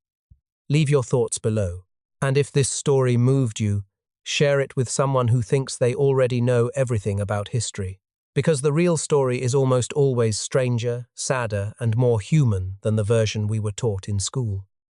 [SPEAKER 1] Leave your thoughts below, and if this story moved you, share it with someone who thinks they already know everything about history. Because the real story is almost always stranger, sadder, and more human than the version we were taught in school.